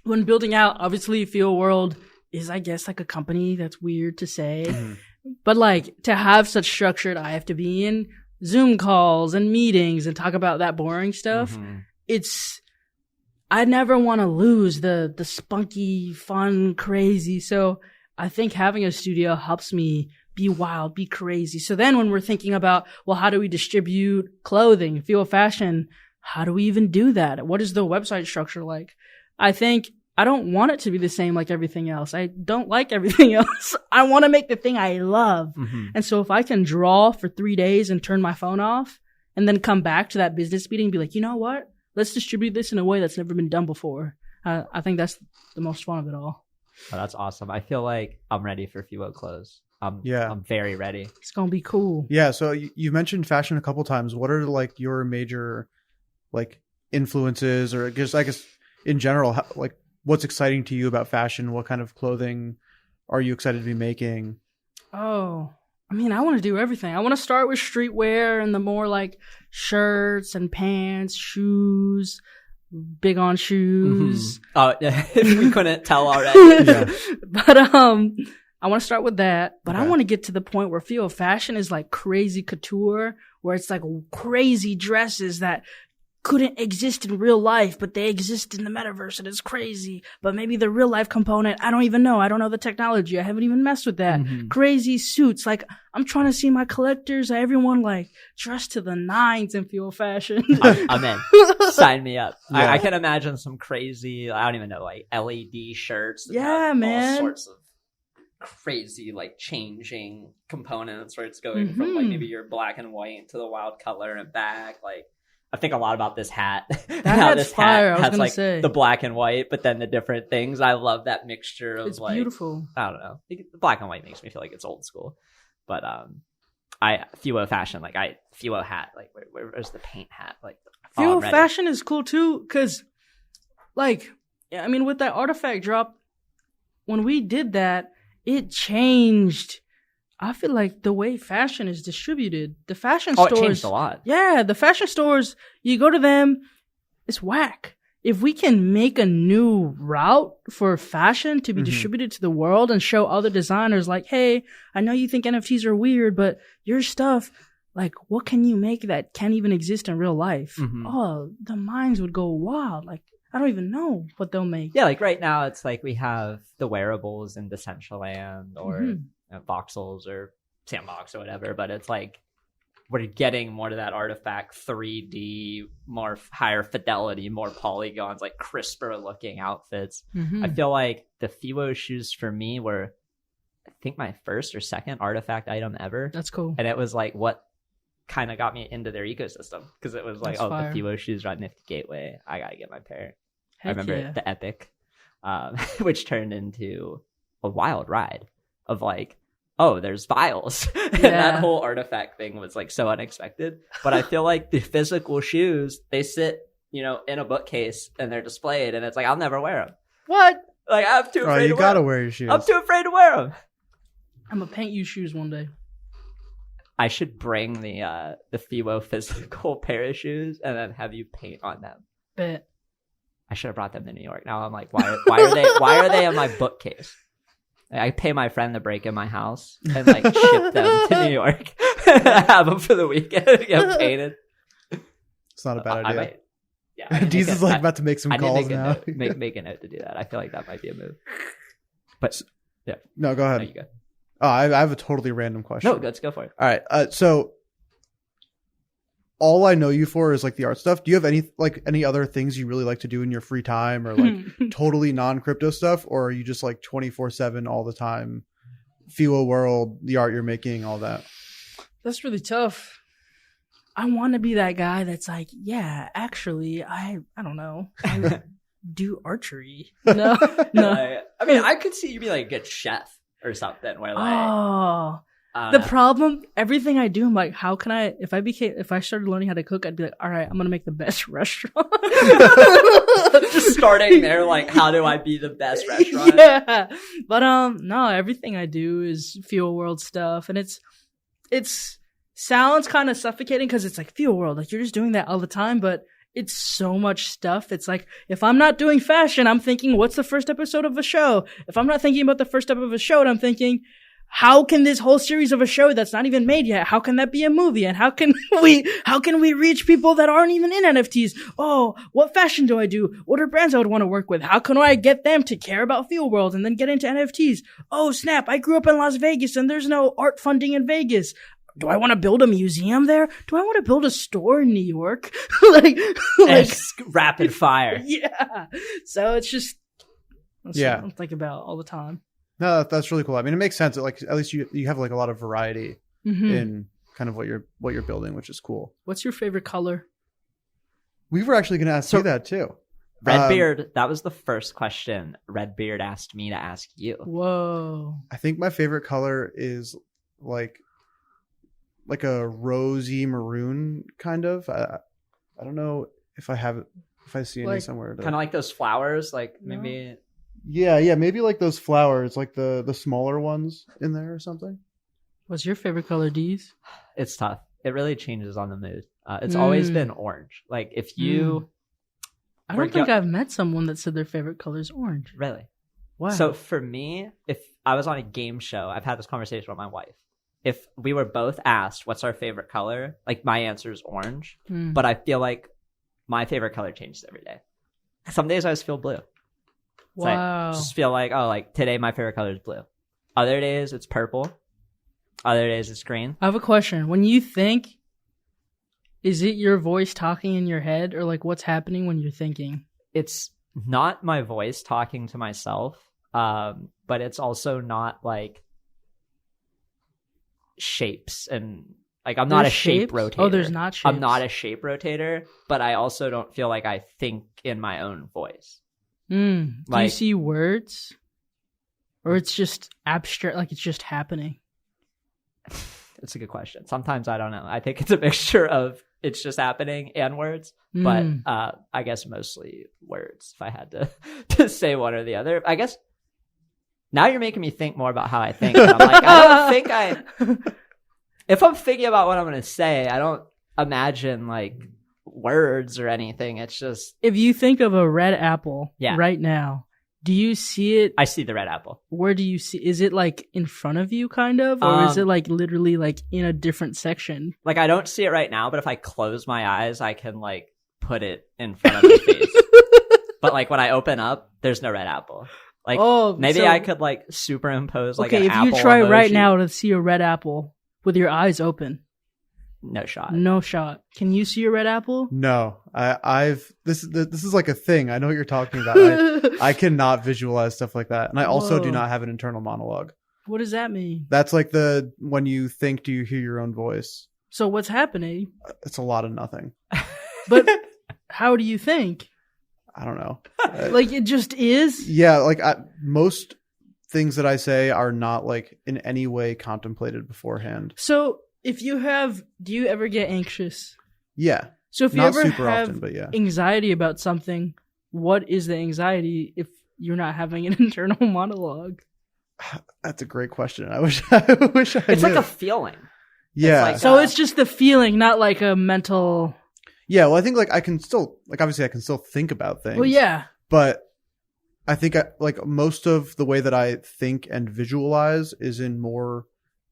when building out, obviously Fewo World is, I guess, like a company. That's weird to say. But like to have such structured, I have to be in Zoom calls and meetings and talk about that boring stuff. I never want to lose the spunky, fun, crazy. So I think having a studio helps me be wild, be crazy. So then when we're thinking about, well, how do we distribute clothing, Fewo Fashion? How do we even do that? What is the website structure like? I think I don't want it to be the same like everything else. I don't like everything else. I want to make the thing I love. Mm-hmm. And so if I can draw for 3 days and turn my phone off and then come back to that business meeting and be like, you know what? Let's distribute this in a way that's never been done before. I think that's the most fun of it all. Oh, that's awesome. I feel like I'm ready for Fewo clothes. I'm very ready. It's going to be cool. Yeah. So you mentioned fashion a couple times. What are like your major like influences, or just I guess in general, like what's exciting to you about fashion? What kind of clothing are you excited to be making? Oh, I mean, I want to do everything. I want to start with streetwear and the more like shirts and pants, shoes, big on shoes. Oh, if we couldn't tell already. Yeah. But I want to start with that. But Okay. I want to get to the point where Fewo Fashion is like crazy couture, where it's like crazy dresses that couldn't exist in real life, but they exist in the metaverse, and it's crazy. But maybe the real life component, I don't even know. I don't know the technology. I haven't even messed with that. Crazy suits. Like, I'm trying to see my collectors, everyone like dressed to the nines in Fewo Fashion. I'm in. Sign me up. Yeah. I can imagine some crazy, I don't even know, like LED shirts. That Yeah, have man. All sorts of crazy, like changing components where it's going from like maybe your black and white to the wild color and back. Like, I think a lot about this hat. That How hat's this fire. I was has gonna like say. the black and white, but then the different things. I love that mixture of It's like beautiful. I don't know. The black and white makes me feel like it's old school, but Fewo Fashion, like Fewo hat, like where's the paint hat? Like Fewo I'm ready. Fashion is cool too, cause like, yeah, I mean, with that artifact drop, when we did that, it changed. I feel like the way fashion is distributed, the fashion Oh, stores, it changed a lot. yeah, the fashion stores, you go to them, it's whack. If we can make a new route for fashion to be distributed to the world and show other designers like, hey, I know you think NFTs are weird, but your stuff, like, what can you make that can't even exist in real life? Mhm. Oh, the minds would go wild. Like, I don't even know what they'll make. Yeah, like right now, it's like we have the wearables in Decentraland or Voxels or Sandbox or whatever, but it's like we're getting more to that artifact 3D, more higher fidelity, more polygons, like crisper looking outfits. I feel like the Fewo shoes for me were, I think, my first or second artifact item ever. That's cool. And it was like what kind of got me into their ecosystem, because it was like, That's oh, fire. the Fewo shoes are on Nifty Gateway. I got to get my pair. I Heck remember yeah. the Epic, which turned into a wild ride of like, oh, there's vials. And Yeah. that whole artifact thing was like so unexpected. But I feel like the physical shoes, they sit, you know, in a bookcase and they're displayed, and it's like, I'll never wear them. What? Like, I'm too Oh, afraid you to wear gotta 'em. wear your shoes. I'm too afraid to wear them. I'm gonna paint you shoes one day. I should bring the Fewo physical pair of shoes and then have you paint on them. Bet. I should have brought them to New York. Now I'm like, why are they in my bookcase? I pay my friend to break in my house and like ship them to New York, have them for the weekend, get painted. It's not a bad I idea. might, yeah, I need to Deez make is a- like I- about to make some I need to calls make a now. note, make a note to do that. I feel like that might be a move. But No, go there ahead. you go. Oh, I have a totally random question. No, let's go for it. All right. So all I know you for is like the art stuff. Do you have any other things you really like to do in your free time, or like totally non-crypto stuff, or are you just like 24/7 all the time? Fewo world, the art you're making, all that. That's really tough. I want to be that guy that's like, yeah, actually, I don't know. I do archery. No. I mean, I could see you be like a good chef or something where like, Oh. I The don't know. problem, everything I do, I'm like, how can I, if I started learning how to cook, I'd be like, all right, I'm going to make the best restaurant. just starting there, like, how do I be the best restaurant? Yeah. But, no, everything I do is Fewo World stuff. And it's sounds kind of suffocating because it's like Fewo World. Like, you're just doing that all the time, but it's so much stuff. It's like, if I'm not doing fashion, I'm thinking, what's the first episode of a show? If I'm not thinking about the first episode of a show, I'm thinking, how can this whole series of a show that's not even made yet, how can that be a movie? And how can we reach people that aren't even in NFTs? Oh, what fashion do I do? What are brands I would want to work with? How can I get them to care about Fewo World and then get into NFTs? Oh, snap. I grew up in Las Vegas and there's no art funding in Vegas. Do I want to build a museum there? Do I want to build a store in New York? like, It's rapid fire. yeah. So it's just, That's Yeah. what I'm thinking about all the time. No, that's really cool. I mean, it makes sense. Like at least you have like a lot of variety in kind of what you're building, which is cool. What's your favorite color? We were actually going to ask you that too. Redbeard, that was the first question Redbeard asked me to ask you. Whoa. I think my favorite color is like a rosy maroon kind of. I don't know if I have it, if I see any Like, somewhere. Kind of like those flowers, like maybe. Yeah, maybe like those flowers, like the smaller ones in there or something. What's your favorite color, Deez? It's tough. It really changes on the mood. It's always been orange. Like if you. I don't think I've met someone that said their favorite color is orange. Really? Wow. So for me, if I was on a game show, I've had this conversation with my wife. If we were both asked what's our favorite color, like my answer is orange, but I feel like my favorite color changes every day. Some days I just feel blue. So wow. I just feel like, oh, like today my favorite color is blue. Other days it's purple. Other days it's green. I have a question. When you think, is it your voice talking in your head, or like what's happening when you're thinking? It's not my voice talking to myself, but it's also not like shapes and like I'm not a shape rotator. Oh, there's not shapes. I'm not a shape rotator, but I also don't feel like I think in my own voice. Do you see words, or it's just abstract, like it's just happening? It's a good question. Sometimes I don't know. I think it's a mixture of it's just happening and words, but I guess mostly words. If I had to say one or the other, I guess now you're making me think more about how I think. And I'm like, I don't think if I'm thinking about what I'm going to say, I don't imagine like words or anything. It's just if you think of a red apple right now, do you see it? I see the red apple. Where do you see? Is it like in front of you, kind of, or is it like literally like in a different section? Like I don't see it right now, but if I close my eyes, I can like put it in front of my face. But like when I open up, there's no red apple. Like maybe I could like superimpose like an apple. Okay, if you try emoji. right now to see a red apple with your eyes open. No shot. No shot. Can you see a red apple? No, this is like a thing. I know what you're talking about. I cannot visualize stuff like that, and I also do not have an internal monologue. What does that mean? That's like when you think, do you hear your own voice? So what's happening? It's a lot of nothing. But how do you think? I don't know. Like it just is? Yeah, like most things that I say are not like in any way contemplated beforehand. So if you do you ever get anxious? Yeah. So if you not ever super have often, but yeah. anxiety about something, what is the anxiety if you're not having an internal monologue? That's a great question. I wish I It's knew. like a feeling. Yeah. It's like, So it's just the feeling, not like a mental. Yeah, well, I think like I can still obviously I can still think about things. Well, yeah. But I think like most of the way that I think and visualize is in more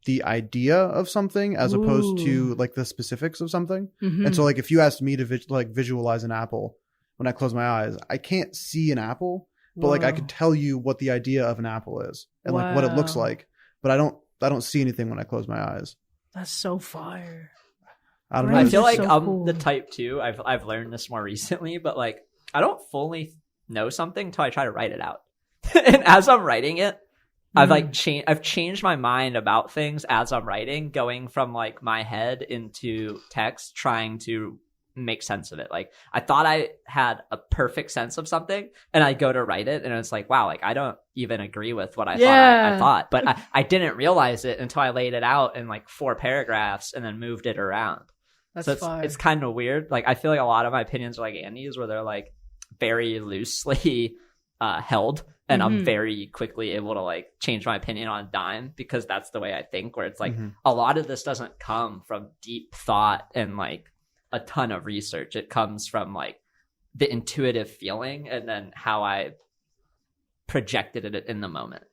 the idea of something as opposed to like the specifics of something. Mm-hmm. And so like if you asked me to visualize an apple when I close my eyes, I can't see an apple, but like I could tell you what the idea of an apple is and like what it looks like, but I don't see anything when I close my eyes. That's so fire. I don't know. I feel like so I'm cool. the type too. I've learned this more recently, but like I don't fully know something until I try to write it out. And as I'm writing it, I've changed my mind about things as I'm writing, going from like my head into text, trying to make sense of it. Like I thought I had a perfect sense of something, and I go to write it, and it's like, wow, like I don't even agree with what I thought. But I didn't realize it until I laid it out in like 4 paragraphs and then moved it around. That's So fire. it's kind of weird. Like I feel like a lot of my opinions are like Andy's, where they're like very loosely held. And I'm very quickly able to like change my opinion on a dime because that's the way I think, where it's like a lot of this doesn't come from deep thought and like a ton of research. It comes from like the intuitive feeling and then how I projected it in the moment.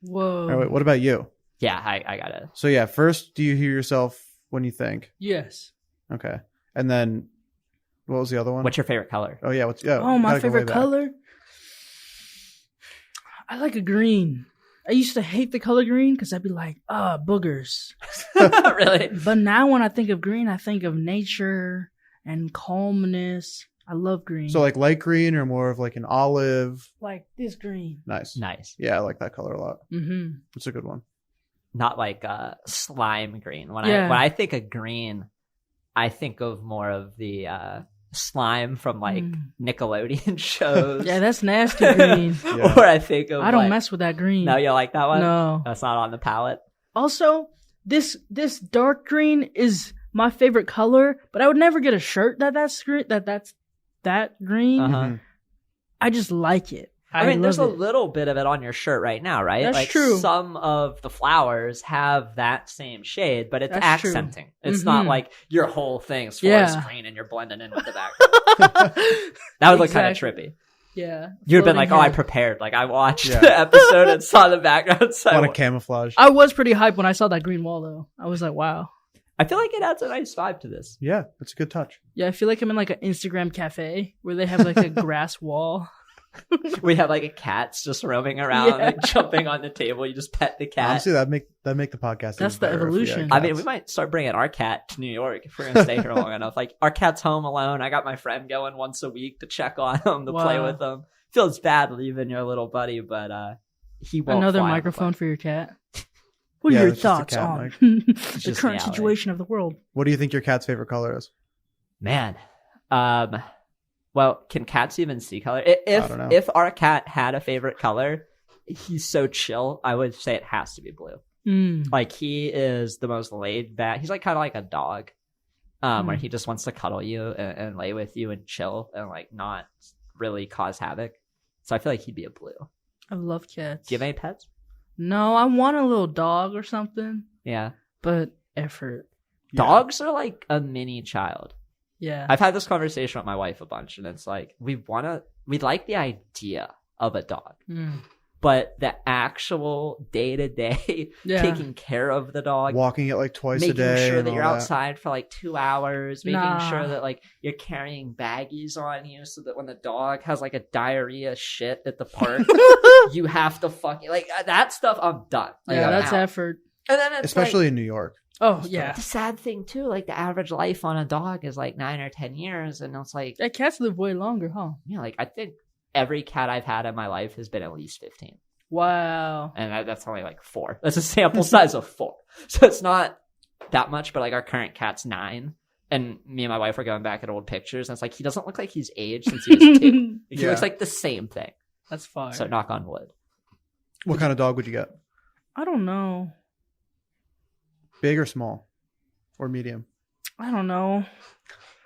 Whoa. All right, wait, what about you? Yeah, I gotta. So yeah, first, do you hear yourself when you think? Yes. Okay. And then what was the other one? What's your favorite color? Oh yeah, Oh, my gotta go way favorite back. color? I like a green. I used to hate the color green because I'd be like, boogers. Really? But now when I think of green, I think of nature and calmness I love green. So like light green or more of like an olive? like this green. Nice. Nice. Yeah, I like that color a lot. Mm-hmm. It's a good one. Not like slime green. When Yeah. I think of green, I think of more of the slime from like Nickelodeon shows. Yeah, that's nasty green. Yeah. Or I think of I don't like, mess with that green. No, you like that one? No. That's not on the palette. Also, this dark green is my favorite color, but I would never get a shirt that's green. That's that green. Uh-huh. Mhm. I just like it. I mean, there's a love it. little bit of it on your shirt right now, right? That's like true. Some of the flowers have that same shade, but it's That's true. accenting. It's not Mhm. like your whole thing's forest Yeah. green and you're blending in with the background. That would look kind of Exactly. trippy. Yeah. You'd have been like, Floating "Oh, I head. prepared. Like, I watched Yeah. the episode and saw the background." So A lot of camouflage. I was pretty hyped when I saw that green wall, though. I was like, wow. I feel like it adds a nice vibe to this. Yeah, it's a good touch. Yeah, I feel like I'm in like an Instagram cafe where they have like a grass wall. We have like a cat's just roaming around, Yeah. like jumping on the table. You just pet the cat. Honestly, that make the podcast. That's even the better if we had evolution. I mean, cats. we might start bringing our cat to New York if we're gonna stay here long enough. Like, our cat's home alone. I got my friend going once a week to check on him, to play Wow. with him. Feels bad leaving your little buddy, but he won't. Another fly on the microphone plane. for your cat. What are Yeah, your it's just a thoughts cat on mic. the just current meowing. situation of the world? What do you think your cat's favorite color is? Man, well, can cats even see color? If don't know. if our cat had a favorite color, he's so chill. I would say it has to be blue. Mm. Like, he is the most laid back. He's like kind of like a dog, where he just wants to cuddle you and lay with you and chill and like not really cause havoc. So I feel like he'd be a blue. I love cats. Do you have any pets? No, I want a little dog or something, Yeah. but effort. Yeah. Dogs are like a mini child. Yeah. I've had this conversation with my wife a bunch, and it's like, we like the idea of a dog, Mm. but the actual day-to-day Yeah. taking care of the dog, Walking it like twice a making day. sure and that all you're outside for like 2 hours, making Nah. sure that like you're carrying baggies on you so that when the dog has like a diarrhea shit at the park, you have to fucking like that stuff. I'm done. Like, Yeah, I'm that's out. effort. And then it's Especially in New York. Oh, yeah. the sad thing too, like the average life on a dog is like 9 or 10 years, and it's like, Yeah, cats live way longer, huh? yeah, like I think every cat I've had in my life has been at least 15, Wow. and that's only like 4. That's a sample size of 4, so it's not that much. But like our current cat's 9, and me and my wife are going back at old pictures, and it's like he doesn't look like he's aged since he was 2. He Yeah. looks like the same thing. That's fire. So knock on wood. What kind of dog would you get? I don't know. Big or small? Or medium? I don't know.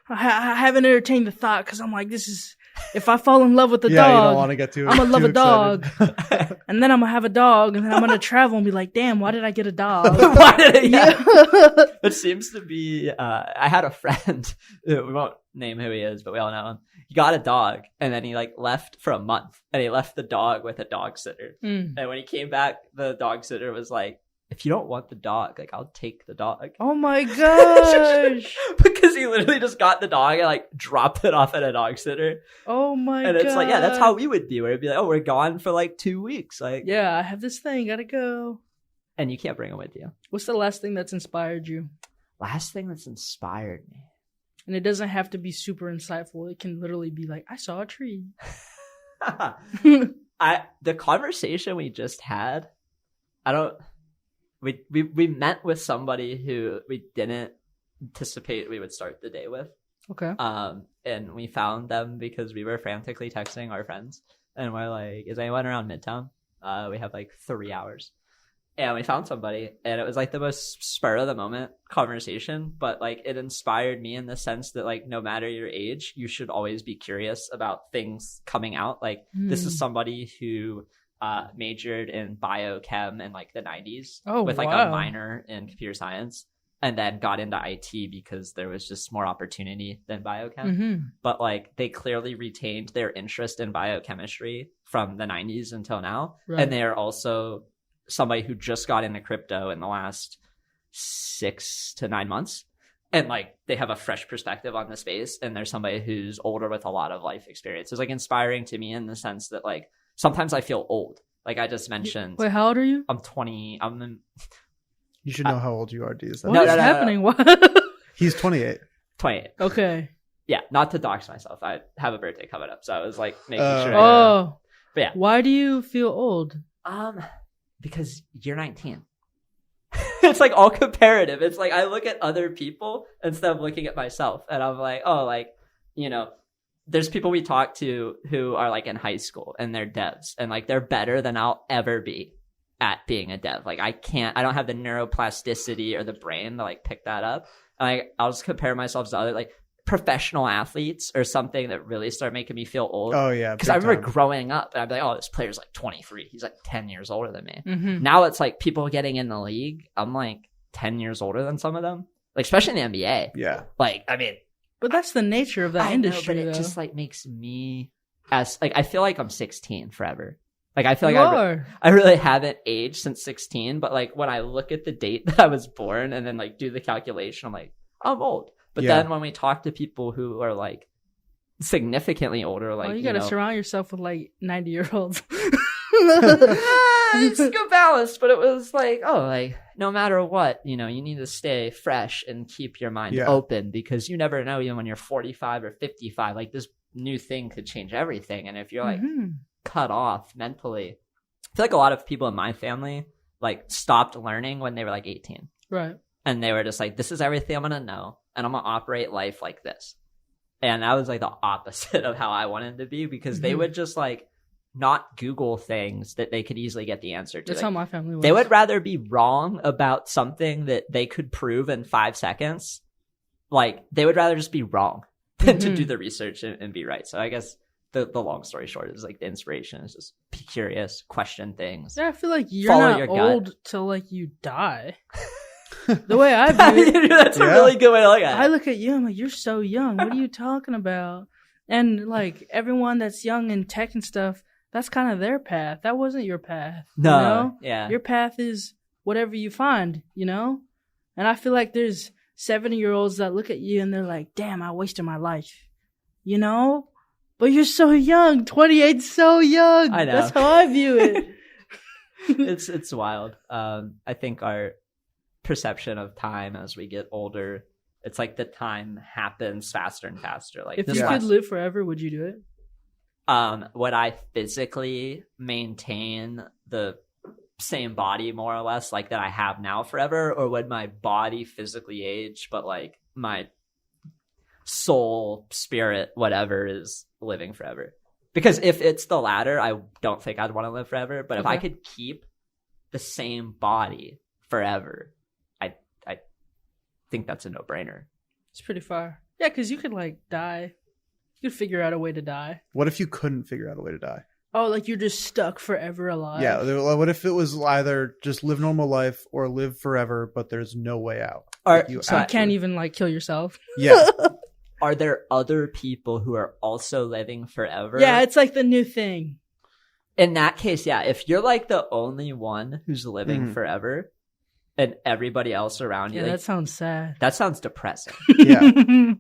I haven't entertained the thought because I'm like, this is if I fall in love with the Yeah, you don't dog, want to get too I'm gonna love too a dog. excited. and then I'm gonna have a dog, and then I'm gonna travel and be like, damn, why did I get a dog? Why did it? Yeah. It seems to be. I had a friend. We won't name who he is, but we all know him. He got a dog, and then he like left for a month, and he left the dog with a dog sitter. Mm. And when he came back, the dog sitter was like, "If you don't want the dog, like I'll take the dog." Oh my gosh. Because he literally just got the dog and like dropped it off at a dog sitter. Oh my And god. it's like, yeah, that's how we would be. Where it'd be like, "Oh, we're gone for like 2 weeks," like, Yeah, I have this thing, gotta go. and you can't bring him with you. What's the last thing that's inspired you? Last thing that's inspired me. And it doesn't have to be super insightful. It can literally be like, I saw a tree. The conversation we just had, we met with somebody who we didn't anticipate we would start the day with. Okay. And we found them because we were frantically texting our friends, and we're like, "Is anyone around Midtown? We have like 3 hours." And we found somebody, and it was like the most spur of the moment conversation, but like it inspired me in the sense that like no matter your age, you should always be curious about things coming out. Like this is somebody who majored in biochem in like the 90s with like a minor in computer science, and then got into IT because there was just more opportunity than biochem. Mm-hmm. But like they clearly retained their interest in biochemistry from the 90s until now. Right. And they are also somebody who just got into crypto in the last 6 to 9 months. And like they have a fresh perspective on the space, and there's somebody who's older with a lot of life experience. It's like inspiring to me in the sense that like sometimes I feel old. Like I just mentioned, Wait, how old are you? I'm 20. You should know how old you are, Deez. What No, is no, no, happening? What? He's 28. 28. Okay. yeah, not to dox myself. I have a birthday coming up, so I was like making sure. Oh, but yeah. Why do you feel old? Because you're 19. It's like all comparative. It's like I look at other people instead of looking at myself, and I'm like, oh, like, you know, there's people we talk to who are like in high school and they're devs, and like they're better than I'll ever be at being a dev. Like I don't have the neuroplasticity or the brain to like pick that up. Like I'll just compare myself to other like professional athletes or something that really start making me feel old. Oh yeah, because I remember growing up and I'd be like, oh, this player's like 23. He's like 10 years older than me. Mm-hmm. Now it's like people getting in the league. I'm like 10 years older than some of them, like especially in the NBA. Yeah, like I mean, but that's the nature of that industry. Know, but it though. just like makes me as like I feel like I'm 16 forever. Like I feel You like are. I really haven't aged since 16. But like when I look at the date that I was born and then like do the calculation, I'm like, I'm old. But then when we talk to people who are like significantly older, like you gotta surround yourself with like 90-year-olds. it's a good balance. But it was like, oh, like no matter what, you know, you need to stay fresh and keep your mind open, because you never know, even when you're 45 or 55, like this new thing could change everything. And if you're like cut off mentally, I feel like a lot of people in my family like stopped learning when they were like 18. Right. And they were just like, this is everything I'm gonna know, and I'm gonna operate life like this. And that was like the opposite of how I wanted to be, because they would just like not Google things that they could easily get the answer to. That's like, how my family was. They would rather be wrong about something that they could prove in 5 seconds. Like they would rather just be wrong than to do the research and be right. So I guess the long story short is like the inspiration is just be curious, question things. Yeah, I feel like you're Follow not your gut. old till like you die. The way I view it, That's a really good way to look at it. I look at you, I'm like, you're so young. What are you talking about? And like everyone that's young in tech and stuff, that's kind of their path. That wasn't your path. No, you know? yeah. Your path is whatever you find, you know? And I feel like there's 70-year-olds that look at you and they're like, damn, I wasted my life. You know? But you're so young. 28's so young. I know. That's how I view it. It's wild. I think our perception of time as we get older, it's like the time happens faster and faster. Like if you could live forever, would you do it? Would I physically maintain the same body more or less like that I have now forever, or would my body physically age but like my soul, spirit, whatever is living forever? Because if it's the latter, I don't think I'd want to live forever. But if I could keep the same body forever, I think that's a no-brainer. It's pretty far. Yeah, because you could like die. You could figure out a way to die. What if you couldn't figure out a way to die? Oh, like you're just stuck forever alive. Yeah. What if it was either just live normal life or live forever, but there's no way out? Or Like, you can't even like kill yourself. Yeah. Are there other people who are also living forever? Yeah, it's like the new thing. In that case, yeah, if you're like the only one who's living forever and everybody else around you, Yeah, like, that sounds sad. that sounds depressing. Yeah.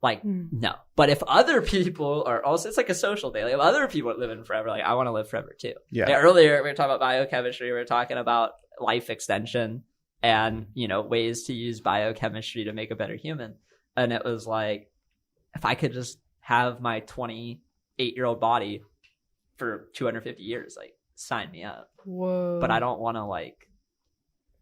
Like, no. But if other people are also, it's like a social thing. Like, if other people are living forever, like, I want to live forever too. Yeah. Like, earlier, we were talking about biochemistry. We were talking about life extension and, you know, ways to use biochemistry to make a better human. And it was like, if I could just have my 28-year-old body for 250 years, like, sign me up. Whoa. But I don't want to, like,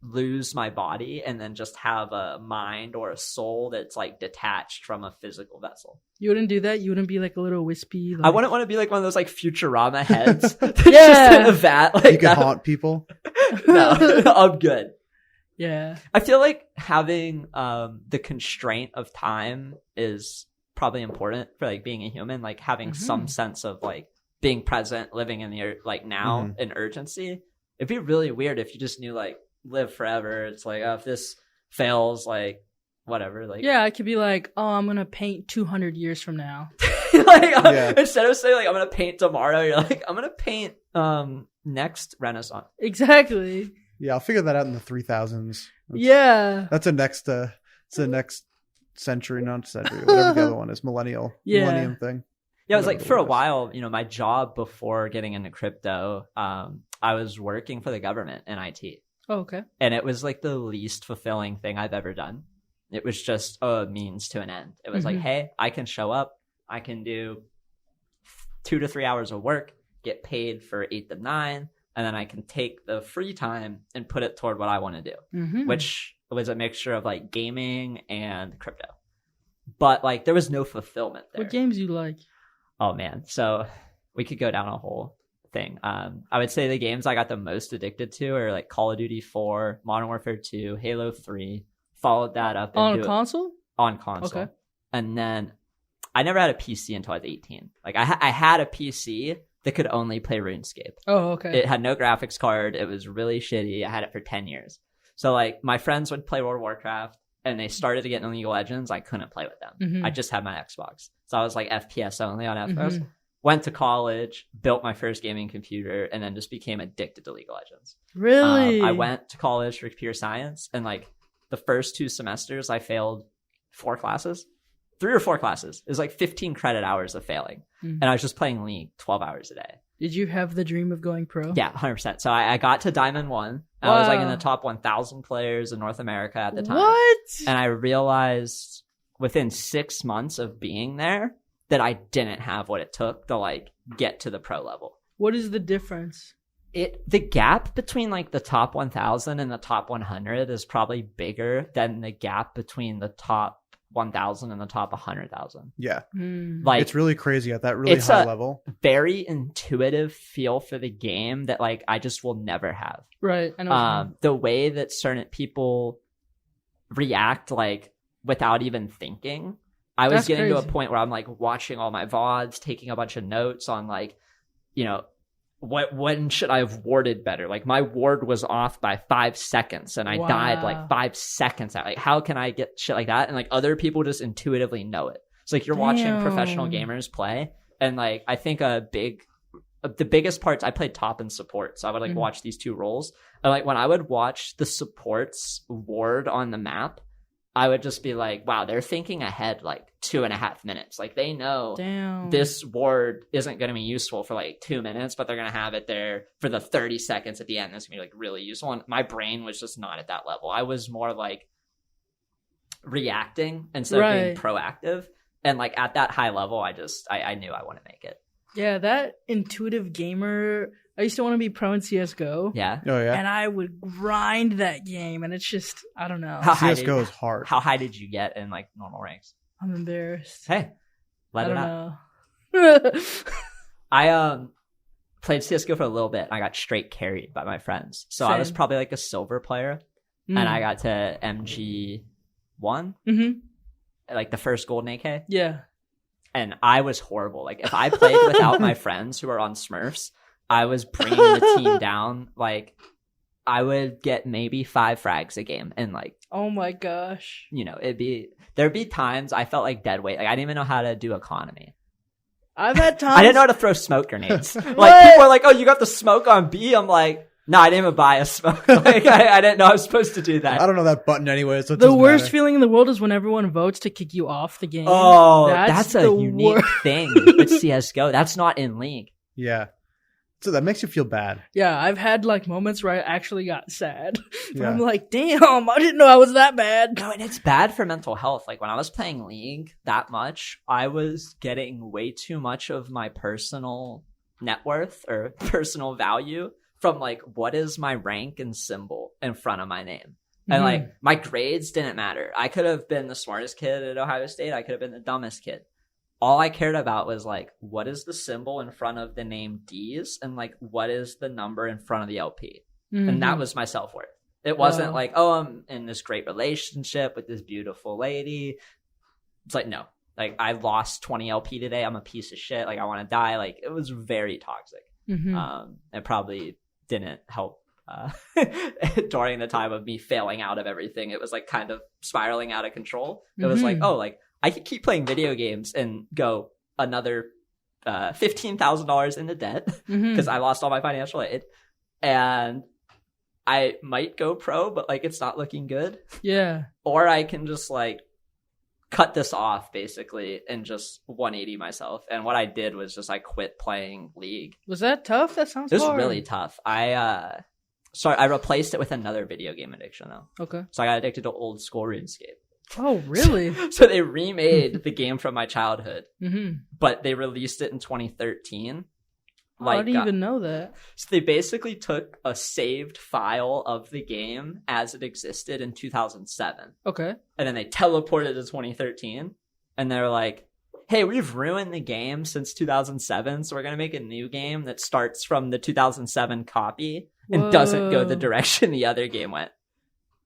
lose my body and then just have a mind or a soul that's like detached from a physical vessel. You wouldn't do that? You wouldn't be like a little wispy? Like... I wouldn't want to be like one of those like Futurama heads. Yeah. Just in a vat like You can that. haunt people. No, I'm good. Yeah. I feel like having the constraint of time is probably important for like being a human, like having some sense of like being present, living in the like now in urgency. It'd be really weird if you just knew like live forever. It's like, oh, if this fails, like whatever, like Yeah, I could be like, oh, I'm gonna paint 200 years from now. like instead of saying like I'm gonna paint tomorrow, you're like I'm gonna paint next Renaissance. Exactly. Yeah, I'll figure that out in the 3000s. Yeah. That's a next it's a next century, not century, whatever the other one is, millennium thing. Yeah, it was like for a while, you know, my job before getting into crypto, I was working for the government in IT. Oh, okay. And it was like the least fulfilling thing I've ever done. It was just a means to an end. It was like, hey, I can show up, I can do 2 to 3 hours of work, get paid for 8 to 9, and then I can take the free time and put it toward what I want to do, which was a mixture of like gaming and crypto. But like there was no fulfillment there. What games you like? Oh man, so we could go down a whole thing. I would say the games I got the most addicted to are like Call of Duty 4, Modern Warfare 2, Halo 3. Followed that up on console. On console, okay. And then I never had a PC until I was 18. Like I had a PC that could only play RuneScape. Oh, okay. It had no graphics card. It was really shitty. I had it for 10 years. So like my friends would play World of Warcraft and they started to get into League of Legends. I couldn't play with them. I just had my Xbox. So I was like FPS only on Xbox. Went to college, built my first gaming computer, and then just became addicted to League of Legends. Really? I went to college for computer science, and like the first 2 semesters I failed 4 classes. 3 or 4 classes. It was like 15 credit hours of failing. And I was just playing League 12 hours a day. Did you have the dream of going pro? Yeah, 100%. So I got to Diamond 1. Wow. I was like in the top 1,000 players in North America at the time. What? And I realized within 6 months of being there that I didn't have what it took to like get to the pro level. What is the difference? The gap between like the top 1,000 and the top 100 is probably bigger than the gap between the top 1,000 and the top 100,000. Yeah. Like it's really crazy at that really high level. Very intuitive feel for the game that like I just will never have. Right. I know. The way that certain people react like without even thinking. I was getting to a point where I'm like watching all my VODs, taking a bunch of notes on like, you know, when should I have warded better? Like my ward was off by 5 seconds and I died like 5 seconds out. Like how can I get shit like that? And like other people just intuitively know it. It's like you're watching professional gamers play, and like I think the biggest parts, I played top and support, so I would like watch these 2 roles. And like when I would watch the supports ward on the map, I would just be like, wow, they're thinking ahead like 2.5 minutes. Like they know this ward isn't going to be useful for like 2 minutes, but they're going to have it there for the 30 seconds at the end. That's going to be like really useful. And my brain was just not at that level. I was more like reacting instead of being proactive. And like at that high level, I knew I want to make it. Yeah, that intuitive gamer. I used to want to be pro in CSGO. Yeah. Oh, yeah. And I would grind that game, and it's just, I don't know. CSGO is hard. How high did you get in like normal ranks? I'm embarrassed. Hey, let it out. I played CSGO for a little bit. And I got straight carried by my friends. So I was probably like a silver player. And I got to MG1. Like the first golden AK. Yeah. And I was horrible. Like if I played without my friends who were on Smurfs, I was bringing the team down. Like I would get maybe 5 frags a game, and like, oh my gosh, you know, there'd be times I felt like dead weight. Like I didn't even know how to do economy. I've had times I didn't know how to throw smoke grenades. Like people are like, "Oh, you got the smoke on B." I'm like, "No, I didn't even buy a smoke." Like I didn't know I was supposed to do that. I don't know that button anyway. So the worst feeling in the world is when everyone votes to kick you off the game. Oh, that's a unique thing with CS:GO. That's not in League. Yeah. So that makes you feel bad. Yeah, I've had like moments where I actually got sad. I'm like, damn, I didn't know I was that bad. No, and it's bad for mental health. Like when I was playing League that much, I was getting way too much of my personal net worth or personal value from like, what is my rank and symbol in front of my name? And like my grades didn't matter. I could have been the smartest kid at Ohio State. I could have been the dumbest kid. All I cared about was like, what is the symbol in front of the name D's, and like, what is the number in front of the LP? And that was my self-worth. It wasn't like, oh, I'm in this great relationship with this beautiful lady. It's like, no, like I lost 20 LP today. I'm a piece of shit. Like I want to die. Like it was very toxic. It probably didn't help during the time of me failing out of everything. It was like kind of spiraling out of control. It was like, oh, like I could keep playing video games and go another $15,000 into debt because I lost all my financial aid, and I might go pro, but like it's not looking good. Yeah. Or I can just like cut this off basically and just 180 myself. And what I did was just I quit playing League. Was that tough? That sounds It was hard. really tough. I replaced it with another video game addiction though. Okay. So I got addicted to old school RuneScape. Oh, really? So they remade the game from my childhood, Mm-hmm. but they released it in 2013. Oh, I didn't even know that. So they basically took a saved file of the game as it existed in 2007. Okay. And then they teleported to 2013. And they're like, hey, we've ruined the game since 2007. So we're going to make a new game that starts from the 2007 copy and doesn't go the direction the other game went.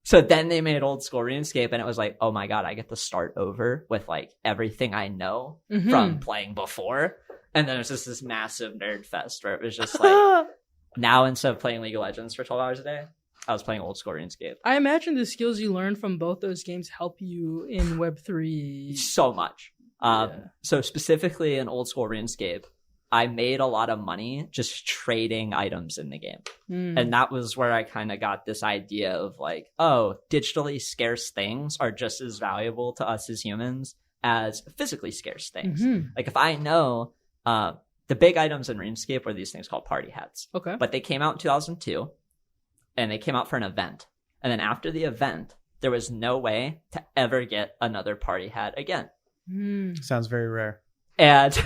So then they made old school RuneScape, and it was like, oh my God, I get to start over with like everything I know from playing before. And then it was just this massive nerd fest where it was just like, now instead of playing League of Legends for 12 hours a day, I was playing old school RuneScape. I imagine the skills you learned from both those games help you in Web3. So much. So specifically in old school RuneScape, I made a lot of money just trading items in the game. And that was where I kind of got this idea of like, oh, digitally scarce things are just as valuable to us as humans as physically scarce things. Like if I know the big items in RuneScape were these things called party hats. Okay. But they came out in 2002 and they came out for an event. And then after the event, there was no way to ever get another party hat again. Sounds very rare. And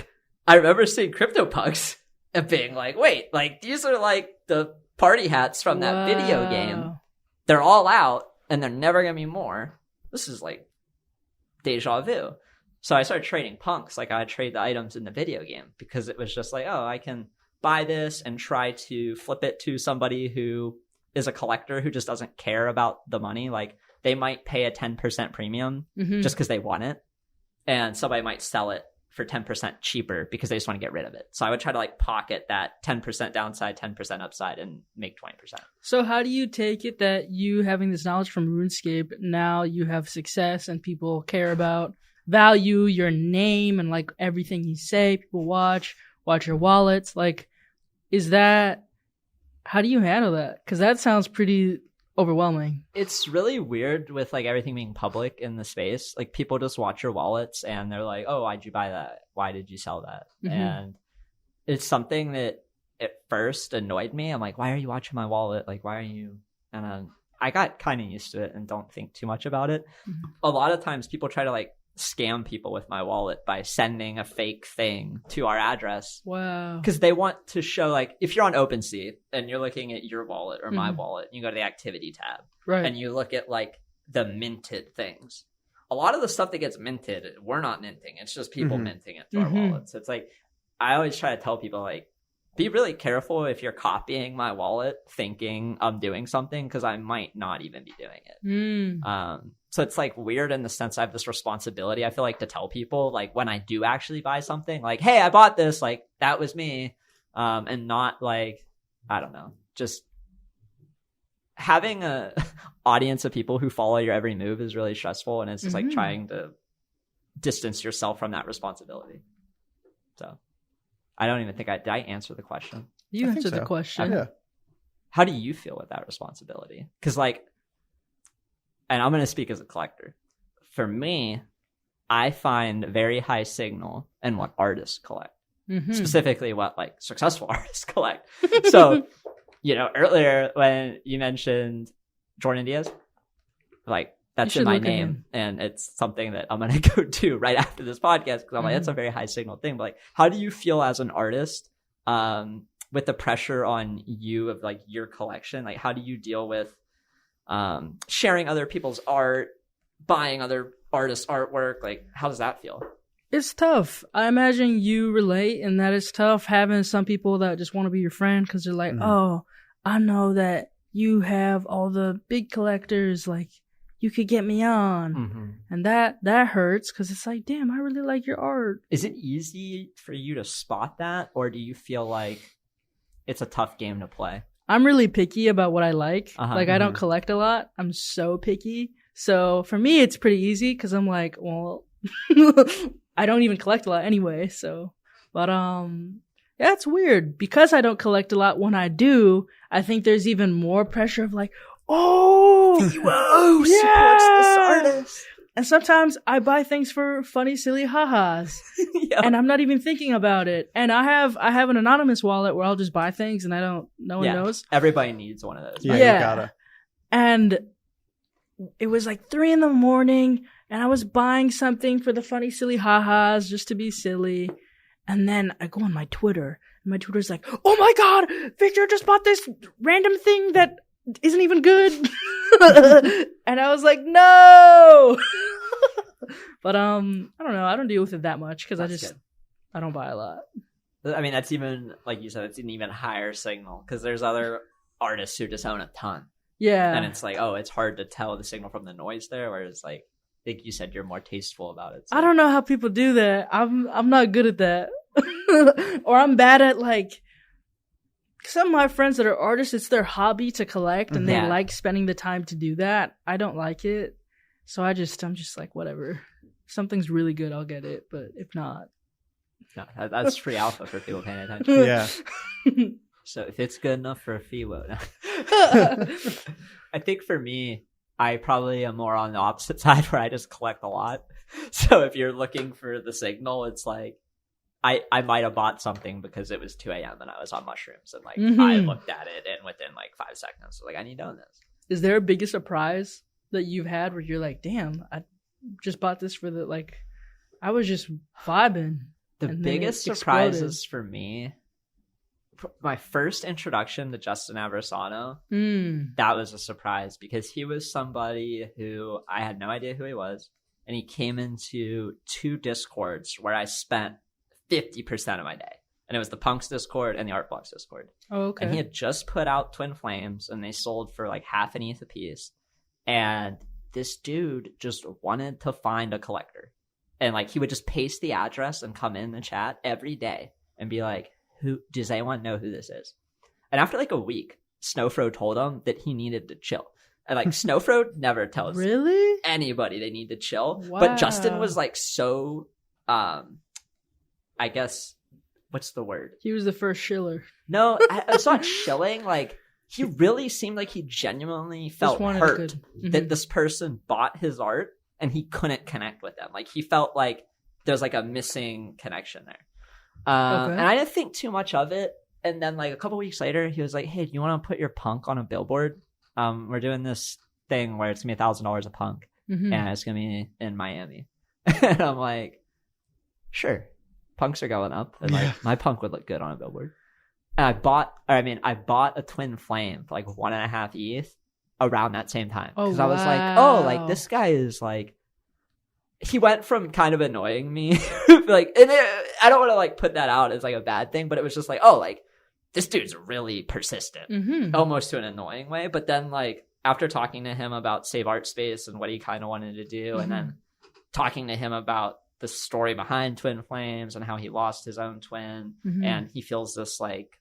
I remember seeing CryptoPunks and being like, wait, like these are like the party hats from that video game. They're all out and they're never going to be more. This is like deja vu. So I started trading punks. Like I trade the items in the video game because it was just like, oh, I can buy this and try to flip it to somebody who is a collector who just doesn't care about the money. Like they might pay a 10% premium just because they want it. And somebody might sell it for 10% cheaper because they just want to get rid of it. So I would try to like pocket that 10% downside, 10% upside and make 20%. So how do you take it that you having this knowledge from RuneScape, now you have success and people care about, value your name and like everything you say, people watch your wallets. Like, how do you handle that? Because that sounds pretty overwhelming. It's really weird with like everything being public in the space. Like people just watch your wallets and they're like, oh, why'd you buy that? Why did you sell that? And it's something that at first annoyed me. I'm like, why are you watching my wallet? Like, why are you? And I got kind of used to it and don't think too much about it. A lot of times people try to like scam people with my wallet by sending a fake thing to our address. Wow. Because they want to show, like, if you're on OpenSea and you're looking at your wallet or my wallet, you go to the activity tab. Right. And you look at, like, the minted things. A lot of the stuff that gets minted, we're not minting. It's just people minting it to our wallets. It's like, I always try to tell people, like, be really careful if you're copying my wallet thinking I'm doing something because I might not even be doing it. So it's like weird in the sense I have this responsibility, I feel like, to tell people like when I do actually buy something, like, hey, I bought this, like that was me. And not like, I don't know, just having a audience of people who follow your every move is really stressful. And it's just like trying to distance yourself from that responsibility. So I don't even think did I answer the question? You I think answered the so. question. Yeah. How do you feel with that responsibility? Because like, and I'm going to speak as a collector. For me, I find very high signal in what artists collect, specifically what like successful artists collect. So, you know, earlier when you mentioned Jordan Diaz, like that's in my name and it's something that I'm going to go do right after this podcast because I'm like, that's a very high signal thing. But like, how do you feel as an artist with the pressure on you of like your collection? Like, how do you deal with sharing other people's art, buying other artists' artwork? Like, how does that feel? It's tough. I imagine you relate, and that it's tough having some people that just want to be your friend because they're like, oh, I know that you have all the big collectors, like, you could get me on. And that hurts because it's like, damn, I really like your art. Is it easy for you to spot that, or do you feel like it's a tough game to play? I'm really picky about what I like. Like, I don't collect a lot. I'm so picky. So for me, it's pretty easy because I'm like, well, I don't even collect a lot anyway. So, but yeah, it's weird because I don't collect a lot. When I do, I think there's even more pressure of like, oh, Fewo yeah! supports this artist. And sometimes I buy things for funny, silly ha-has. And I'm not even thinking about it. And I have an anonymous wallet where I'll just buy things and no one knows. Everybody needs one of those. Yeah, Right? you gotta. And it was like 3 a.m. and I was buying something for the funny, silly ha-has just to be silly. And then I go on my Twitter, and my Twitter's like, oh my God, Victor just bought this random thing that isn't even good. And I was like, no. But I don't know. I don't deal with it that much because I don't buy a lot. I mean, that's even, like you said, it's an even higher signal because there's other artists who just own a ton. Yeah. And it's like, oh, it's hard to tell the signal from the noise there, whereas like I think you said you're more tasteful about it. So. I don't know how people do that. I'm not good at that. Or I'm bad at like some of my friends that are artists, it's their hobby to collect and they like spending the time to do that. I don't like it. So I'm just like, whatever. If something's really good, I'll get it. But if not. No, that's free alpha for people paying attention. Yeah. So if it's good enough for a Fewo. I think for me, I probably am more on the opposite side where I just collect a lot. So if you're looking for the signal, it's like I might have bought something because it was 2 a.m. and I was on mushrooms and like I looked at it and within like 5 seconds, I was like, I need to own this. Is there a biggest surprise that you've had where you're like, damn, I just bought this for the like, I was just vibing. The biggest surprises for me, my first introduction to Justin Aversano, that was a surprise because he was somebody who I had no idea who he was. And he came into 2 Discords where I spent 50% of my day. And it was the Punks Discord and the Art Blocks Discord. Oh, okay. And he had just put out Twin Flames and they sold for like half an ETH a piece. And this dude just wanted to find a collector. And like he would just paste the address and come in the chat every day and be like, "Who does anyone know who this is?" And after like a week, Snowfro told him that he needed to chill. And like Snowfro never tells anybody they need to chill. Wow. But Justin was like so I guess what's the word? He was the first shiller. No, it's not shilling. Like he really seemed like he genuinely felt hurt that this person bought his art and he couldn't connect with them. Like he felt like there's like a missing connection there. And I didn't think too much of it. And then like a couple weeks later, he was like, "Hey, do you want to put your punk on a billboard? We're doing this thing where it's gonna be $1,000 a punk, and it's gonna be in Miami." And I'm like, "Sure, punks are going up, and like my punk would look good on a billboard." And I bought a Twin Flame for like 1.5 ETH around that same time because I was like, "Oh, like this guy is like." He went from kind of annoying me, like, and I don't want to like put that out as like a bad thing, but it was just like, oh, like this dude's really persistent, almost to an annoying way. But then like after talking to him about Save Art Space and what he kind of wanted to do, and then talking to him about the story behind Twin Flames and how he lost his own twin, and he feels this like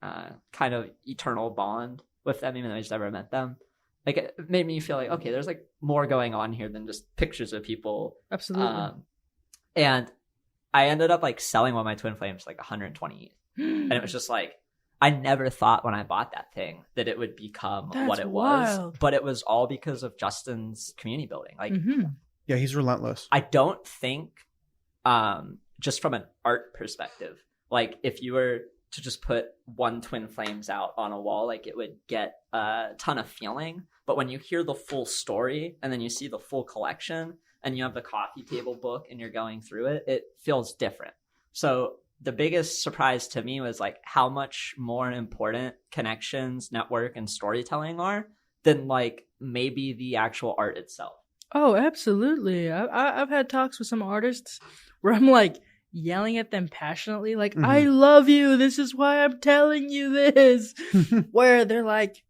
kind of eternal bond with them, even though he's never met them. Like it made me feel like, okay, there's like more going on here than just pictures of people. Absolutely. And I ended up like selling one of my Twin Flames like 120. And it was just like, I never thought when I bought that thing that it would become what it was. But it was all because of Justin's community building. Like, yeah, he's relentless. I don't think, just from an art perspective, like if you were to just put one Twin Flames out on a wall, like it would get a ton of feeling. But when you hear the full story and then you see the full collection and you have the coffee table book and you're going through it, it feels different. So the biggest surprise to me was like how much more important connections, network, and storytelling are than like maybe the actual art itself. Oh, absolutely. I've had talks with some artists where I'm like, yelling at them passionately, like, I love you, this is why I'm telling you this. Where they're like,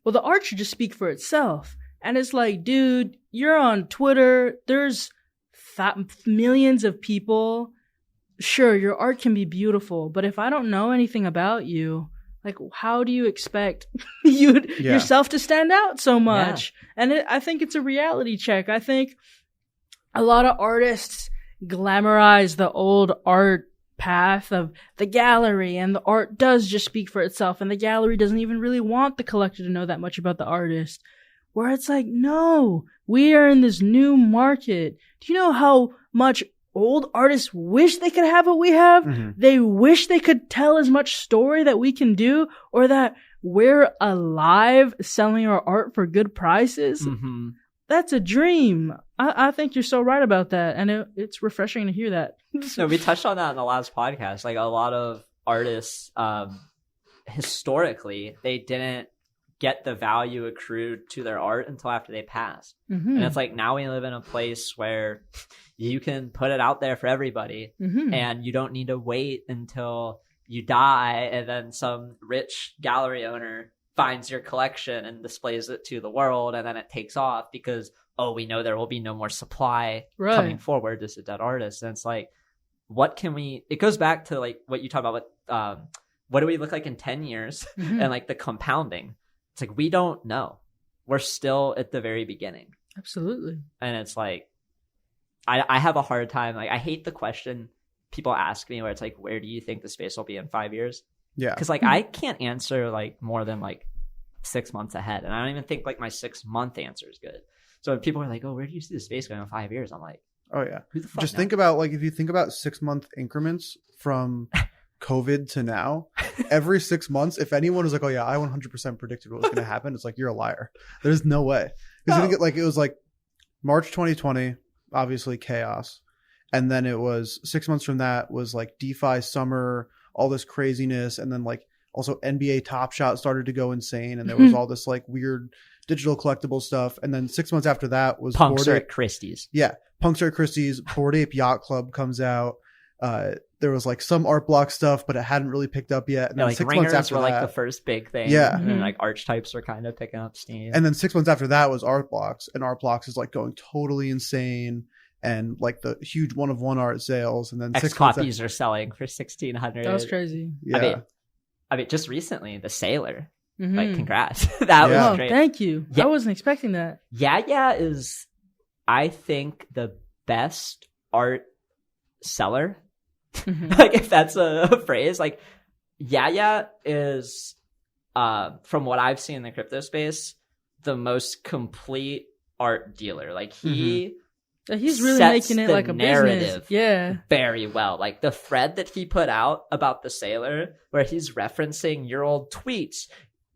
well, the art should just speak for itself. And it's like, dude, you're on Twitter, there's millions of people. Sure, your art can be beautiful, but if I don't know anything about you, like, how do you expect yourself to stand out so much? Yeah. And I think it's a reality check. I think a lot of artists glamorize the old art path of the gallery, and the art does just speak for itself, and the gallery doesn't even really want the collector to know that much about the artist. Where it's like, no, we are in this new market. Do you know how much old artists wish they could have what we have? They wish they could tell as much story that we can do, or that we're alive selling our art for good prices. That's a dream. I think you're so right about that, and it's refreshing to hear that. No, we touched on that in the last podcast. Like a lot of artists, historically, they didn't get the value accrued to their art until after they passed. And it's like now we live in a place where you can put it out there for everybody, and you don't need to wait until you die and then some rich gallery owner finds your collection and displays it to the world, and then it takes off because, oh, we know there will be no more supply coming forward. This is a dead artist. And it's like, what can we, it goes back to like what you talk about with, what do we look like in 10 years and like the compounding. It's like, we don't know. We're still at the very beginning. Absolutely. And it's like, I have a hard time. Like, I hate the question people ask me where it's like, where do you think the space will be in 5 years? Yeah. Because like, I can't answer like more than like 6 months ahead. And I don't even think like my 6-month answer is good. So when people are like, oh, where do you see the space going in 5 years? I'm like, oh yeah. Who the fuck Just knows? think about like, if you think about 6-month increments from COVID to now, every 6 months, if anyone was like, oh yeah, I 100% predicted what was going to happen, it's like, you're a liar. There's no way. Because I think it was like March 2020, obviously chaos. And then it was 6 months from that was like DeFi summer, all this craziness. And then like also NBA Top Shot started to go insane. And there was all this like weird digital collectible stuff. And then 6 months after that was Punks Bored are Ape. at Christie's. Yeah. Punks are at Christie's. Bored Ape Yacht Club comes out. There was like some art block stuff, but it hadn't really picked up yet. And Yeah, then like 6 ringers months after were like that, the first big thing. Yeah. And then like archetypes were kind of picking up steam. and then 6 months after that was art blocks, and art blocks is like going totally insane, and like the huge one of one art sales. And then X 6 months copies are selling for 1,600. That was crazy. yeah. I mean, just recently, the Sailor. Mhm. Like, congrats. That Yeah. was Oh, great. thank you. Yeah. I wasn't expecting that. YeahYeah is, I think, the best art seller. Like, if that's a phrase. Like, YeahYeah is, from what I've seen in the crypto space, the most complete art dealer. Like, he He's really sets making it the like a narrative. business. Yeah. very well. Like the thread that he put out about the Sailor, where he's referencing your old tweets,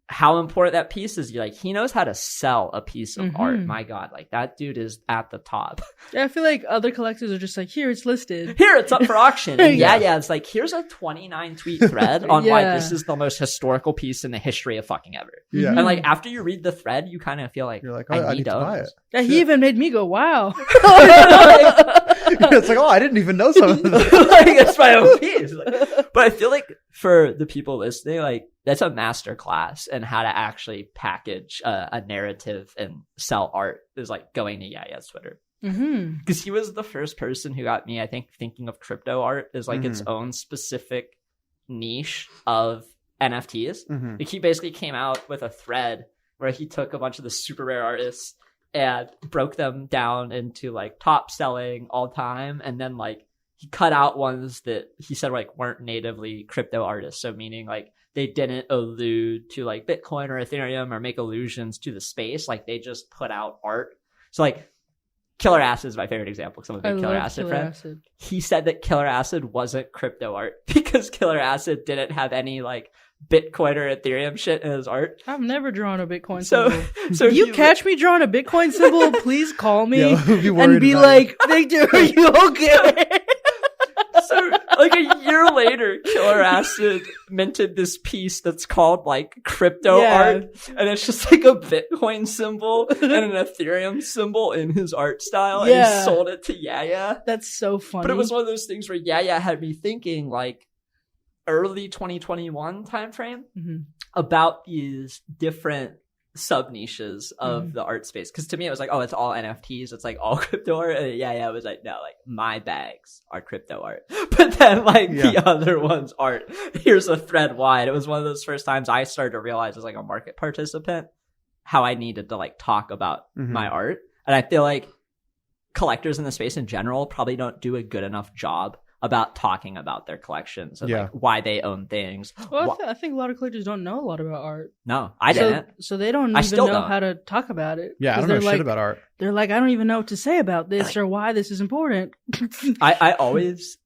how important that piece is. You're like, he knows how to sell a piece of art. My God, like that dude is at the top. Yeah, I feel like other collectors are just like, here, it's listed. Here, it's up for auction. And Yeah. yeah, it's like, here's a 29 tweet thread on why Yeah. this is the most historical piece in the history of fucking ever. Yeah. And like after you read the thread, you kind of feel like, You're like, oh, I need to own buy it. this. Yeah, he even made me go, wow. It's like, oh, I didn't even know some of this. Like, it's my own piece. Like, but I feel like for the people listening, like that's a master class in how to actually package a narrative and sell art is like going to YeahYeah's Twitter. Because he was the first person who got me, I think, thinking of crypto art as like its own specific niche of NFTs. Like he basically came out with a thread where he took a bunch of the super rare artists and broke them down into like top selling all time, and then like he cut out ones that he said like weren't natively crypto artists, so meaning like they didn't allude to like Bitcoin or Ethereum or make allusions to the space, like they just put out art. So like Killer Acid is my favorite example because I'm a big Killer Acid friend. He said that Killer Acid wasn't crypto art because Killer Acid didn't have any like Bitcoin or Ethereum shit in his art. I've never drawn a Bitcoin So, symbol. so If you he- catch me drawing a Bitcoin symbol, please call me Yeah, we'll be and worried be about like, Victor, are you okay? So like a year later, Killer Acid minted this piece that's called like crypto Yeah. art, and it's just like a Bitcoin symbol and an Ethereum symbol in his art style, and Yeah. he sold it to YeahYeah. That's so funny. But it was one of those things where YeahYeah had me thinking like early 2021 timeframe about these different sub niches of the art space. Because to me, it was like, oh, it's all NFTs. It's like all crypto art. And YeahYeah was like, no, like my bags are crypto art. But then like the other ones aren't. Here's a thread wide. It was one of those first times I started to realize as like a market participant how I needed to like talk about my art. And I feel like collectors in the space in general probably don't do a good enough job about talking about their collections and like why they own things. Well, I think a lot of collectors don't know a lot about art. No, I didn't. So they don't I even still know don't. how to talk about it. Yeah, I 'Cause don't know they're shit like, about art. They're like, I don't even know what to say about this or why this is important. I always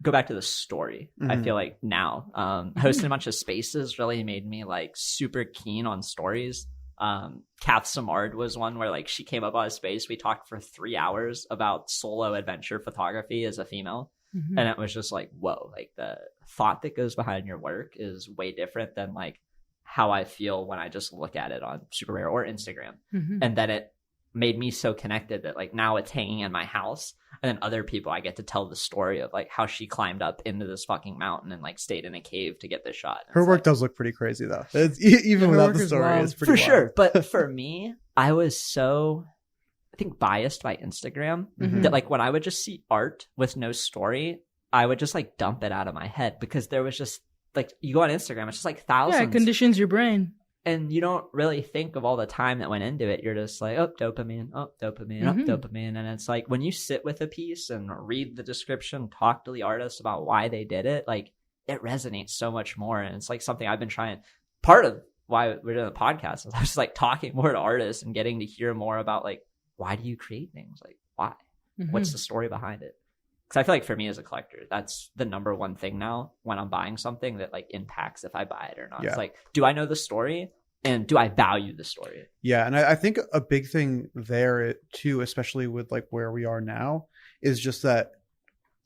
go back to the story. I feel like now hosting a bunch of spaces really made me like super keen on stories. Kath Samard was one where like she came up on a space. We talked for 3 hours about solo adventure photography as a female. Mhm. And it was just like, whoa, like the thought that goes behind your work is way different than like how I feel when I just look at it on Super Rare or Instagram. Mhm. And then it made me so connected that like now it's hanging in my house. And then other people, I get to tell the story of like how she climbed up into this fucking mountain and like stayed in a cave to get this shot. And Her it's work like, does look pretty crazy though. It's, even Her without work the is story, wild. it's pretty for wild. sure. But for me, I was so, I think, biased by Instagram Mhm. that like when I would just see art with no story, I would just like dump it out of my head because there was just like, you go on Instagram, it's just like thousands. Yeah, it conditions your brain. And you don't really think of all the time that went into it. You're just like, oh, dopamine, oh, dopamine, oh, Mhm. dopamine. And it's like when you sit with a piece and read the description, talk to the artist about why they did it, like it resonates so much more. And it's like something I've been trying. Part of why we're doing the podcast is I was like talking more to artists and getting to hear more about like, why do you create things? Like, why? Mhm. What's the story behind it? Because I feel like for me as a collector, that's the number one thing now when I'm buying something that like impacts if I buy it or not. Yeah. It's like, do I know the story? And do I value the story? Yeah, and I think a big thing there too, especially with like where we are now, is just that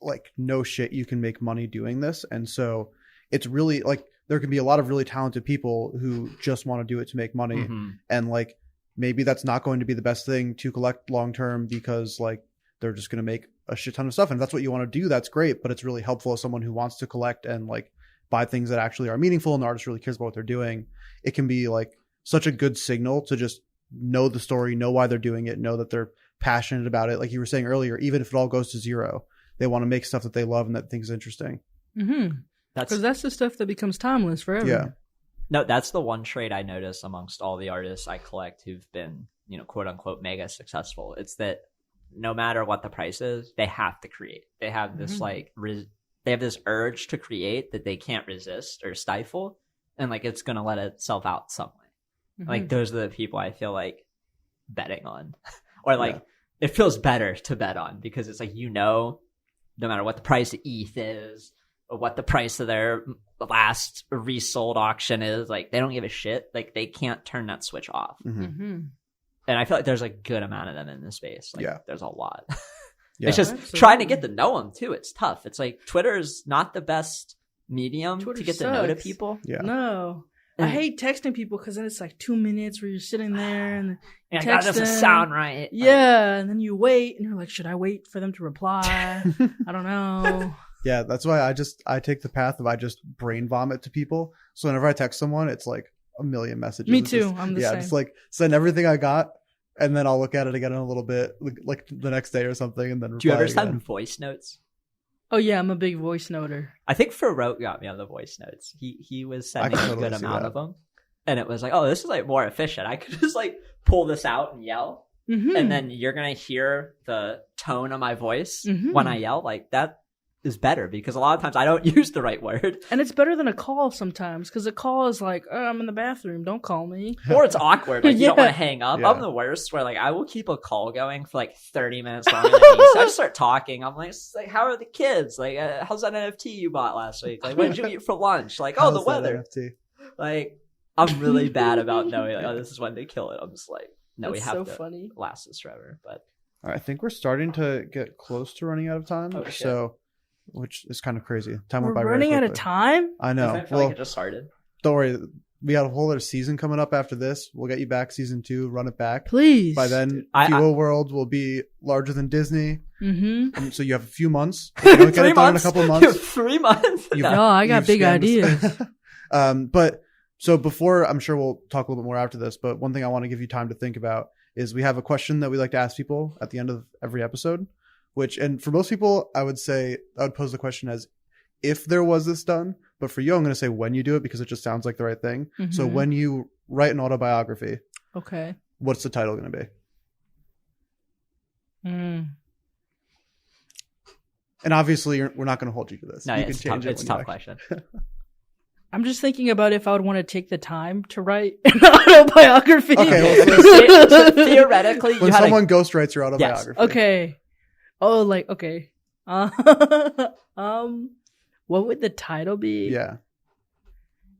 like no shit you can make money doing this. And so it's really like there can be a lot of really talented people who just want to do it to make money. Mhm. And like maybe that's not going to be the best thing to collect long term because like they're just going to make a shit ton of stuff. And if that's what you want to do, that's great. But it's really helpful as someone who wants to collect and like buy things that actually are meaningful and the artist really cares about what they're doing. It can be like such a good signal to just know the story, know why they're doing it, know that they're passionate about it. Like you were saying earlier, even if it all goes to zero, they want to make stuff that they love and that things interesting. Mm-hmm. That's Because that's the stuff that becomes timeless forever. Yeah. no, that's the one trait I notice amongst all the artists I collect who've been, you know, quote unquote mega successful. It's that no matter what the price is, they have to create. They have this like they have this urge to create that they can't resist or stifle, and like it's gonna let itself out some way. Mhm. Like those are the people I feel like betting on, or like it feels better to bet on because it's like, you know, no matter what the price of ETH is or what the price of their last resold auction is, like they don't give a shit. Like they can't turn that switch off. Mhm. Mhm. And I feel like there's a good amount of them in this space. Like, Yeah. there's a lot. Yeah. It's just Absolutely. trying to get to know them too. It's tough. It's like Twitter is not the best medium Twitter to get to know to sucks. people. Yeah. No. I hate texting people because then it's like 2 minutes where you're sitting there and And text that doesn't them. sound right. yeah, and then you wait and you're like, should I wait for them to reply? I don't know. Yeah, that's why I take the path of I just brain vomit to people. So whenever I text someone, it's like a million messages. Me It's too. just- I'm the yeah, same. just like send everything I got, and then I'll look at it again in a little bit, like the next day or something, and then reply Do you ever again. send voice notes? Oh yeah, I'm a big voice noter. I think Fewo got me on the voice notes. He was sending can a totally good see amount that. of them. And it was like, oh, this is like more efficient. I could just like pull this out and yell. Mm-hmm. And then you're going to hear the tone of my voice Mhm. when I yell. Like that is better because a lot of times I don't use the right word. And it's better than a call sometimes because a call is like, oh, I'm in the bathroom. Don't call me. Or it's awkward. Like you don't Yeah. want to hang up. Yeah. I'm the worst where like I will keep a call going for like 30 minutes longer than me. So I just start talking. I'm like, how are the kids? Like, how's that NFT you bought last week? Like, what did you eat for lunch? Like, oh, How's the that weather. NFT? Like, I'm really bad about knowing, like, oh, this is when they kill it. I'm just like, no, we That's have so to funny. last this forever. But All right, I think we're starting to get close to running out of time. Oh, shit. So, which is kind of crazy. Time We're went by very running out of quickly. time. I I know. feel Well, like it just started. don't worry. We got a whole other season coming up after this. We'll get you back season 2. Run it back. Please. By then, I- Fewo World will be larger than Disney. Mm-hmm. And so you have a few months. If you don't get 3 it done in a months? couple months. 3 months? You've- No. No, I got you've big scammed ideas. us. But so before, I'm sure we'll talk a little bit more after this, but one thing I want to give you time to think about is we have a question that we like to ask people at the end of every episode, which, and for most people, I would say, I would pose the question as if there was this done, but for you, I'm going to say when you do it because it just sounds like the right thing. So Mhm. when you write an autobiography, Okay. what's the title going to be? Mm. And obviously, we're not going to hold you to this. No, you can it's change tough. it. It's a when you tough question. I'm just thinking about if I would want to take the time to write an autobiography. Okay, well, So theoretically, When you had someone ghostwrites your autobiography. Okay. Oh, like okay. What would the title be? Yeah.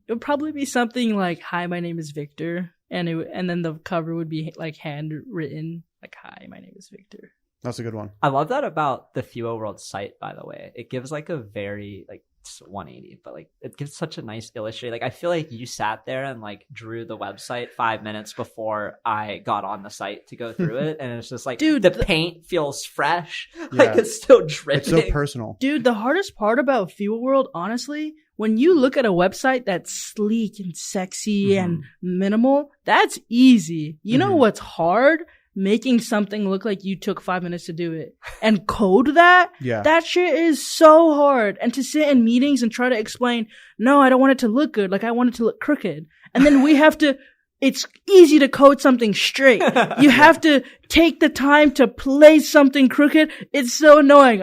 It would probably be something like "Hi, my name is Victor," and then the cover would be like handwritten, like, "Hi, my name is Victor." That's a good one. I love that about the Fewo World site, by the way. It gives like a very like 180, but like it gives such a nice illustration. Like I feel like you sat there and like drew the website 5 minutes before I got on the site to go through it, and it's just like, Dude, the paint feels fresh. Like it's still dripping. It's so personal. Dude, the hardest part about Fewo World, honestly, when you look at a website that's sleek and sexy and minimal, that's easy. You know what's hard? Making something look like you took 5 minutes to do it and code that. Yeah. That shit is so hard. And to sit in meetings and try to explain, no, I don't want it to look good. Like I want it to look crooked. And then we have to, it's easy to code something straight. You have to take the time to place something crooked. It's so annoying.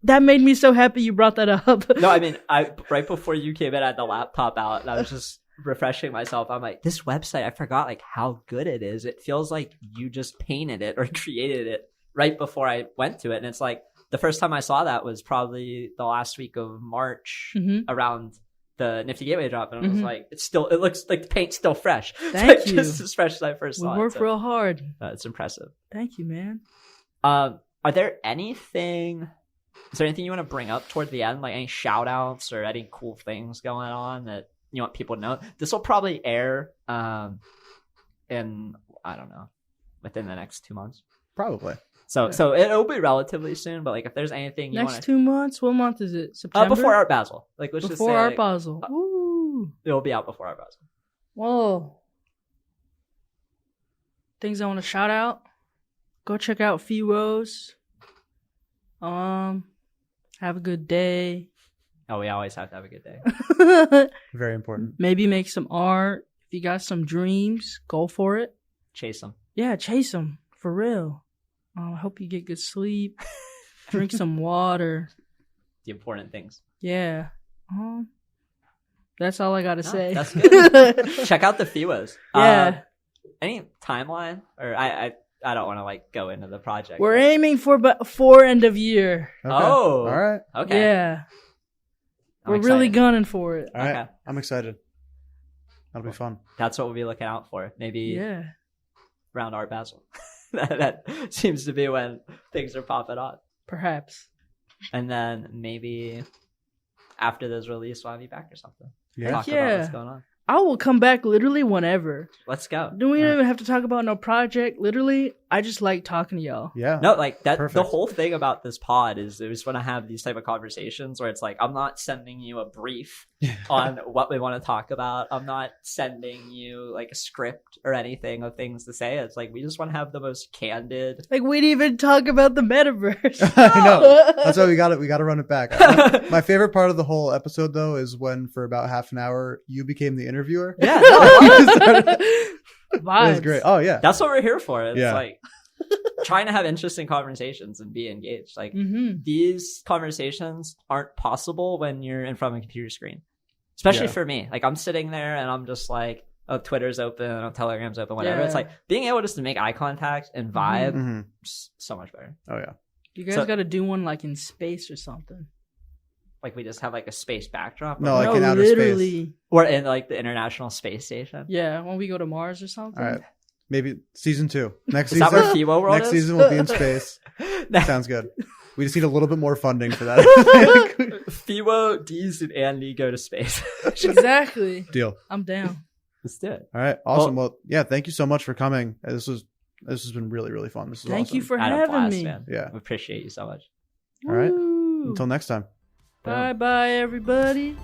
That made me so happy you brought that up. No, I mean, right before you came in, I had the laptop out and I was just refreshing myself. I'm like, this website, I forgot like how good it is. It feels like you just painted it or created it right before I went to it. And it's like the first time I saw that was probably the last week of March around the Nifty Gateway drop, and I was like, it looks like the paint's still fresh. Thank you. Just as fresh as I first saw it. We worked real hard. It's impressive. Thank you, man. Is there anything you want to bring up toward the end, like any shout outs or any cool things going on that you want people to know? This will probably air in, I don't know, within the next 2 months. Probably. So it'll be relatively soon, but like if there's anything you Next want 2 months? What month is it? September? before Art Basel. Like let's just say Before Art like, Basel. Woo. it'll be out before Art Basel. Whoa. Things I want to shout out. Go check out Fewo's. Have a good day. Oh, we always have to have a good day. Very important. Maybe make some art. If you got some dreams, go for it. Chase them. Yeah, chase them. For real. I hope you get good sleep. Drink some water. The important things. Yeah. That's all I got to say. That's good. Check out the Fewos. Yeah. Any timeline? Or I don't want to like go into the project. We're aiming for end of year. Okay. Oh. All right. Okay. Yeah. I'm We're really excited. gunning for it. All right. Okay. I'm excited. That'll be fun. That's what we'll be looking out for. Maybe Yeah. around Art Basel. that seems to be when things are popping up. Perhaps. And then maybe after this release, we'll have you back or something. Yeah. Talk about Yeah. what's going on. I will come back literally whenever. Let's go. Do we even have to talk about no project? Literally, I just like talking to y'all. Yeah. No, like that. The Perfect. whole thing about this pod is we just want to have these type of conversations where it's like, I'm not sending you a brief on what we want to talk about. I'm not sending you like a script or anything of things to say. It's like we just want to have the most candid. Like we didn't even talk about the metaverse. I know. That's why we got to run it back. My favorite part of the whole episode, though, is when for about half an hour you became the interviewer. Yeah, It was Vibes. great. Oh yeah. that's what we're here for. It's Yeah. like trying to have interesting conversations and be engaged. Like these conversations aren't possible when you're in front of a computer screen, especially Yeah. for me. Like I'm sitting there and I'm just like, oh, Twitter's open, oh, Telegram's open, whatever. Yeah. It's like being able just to make eye contact and vibe, Mhm. so much better. Oh yeah. You guys So- got to do one like in space or something. Like we just have like a space backdrop, No, like no, in outer space. literally. or in like the International Space Station. Yeah, when we go to Mars or something. All right. Maybe season 2. Next Is that where season. Fewo World Next is? season we'll be in space. Sounds good. We just need a little bit more funding for that. Fewo, Deez, and Andy go to space. Exactly. Deal. I'm down. Let's do it. All right. Awesome. Well, yeah. Thank you so much for coming. This has been really, really fun. This is Thank awesome. you for I had a having blast, me. man. Yeah. We appreciate you so much. All right. Woo. Until next time. Bye bye, everybody.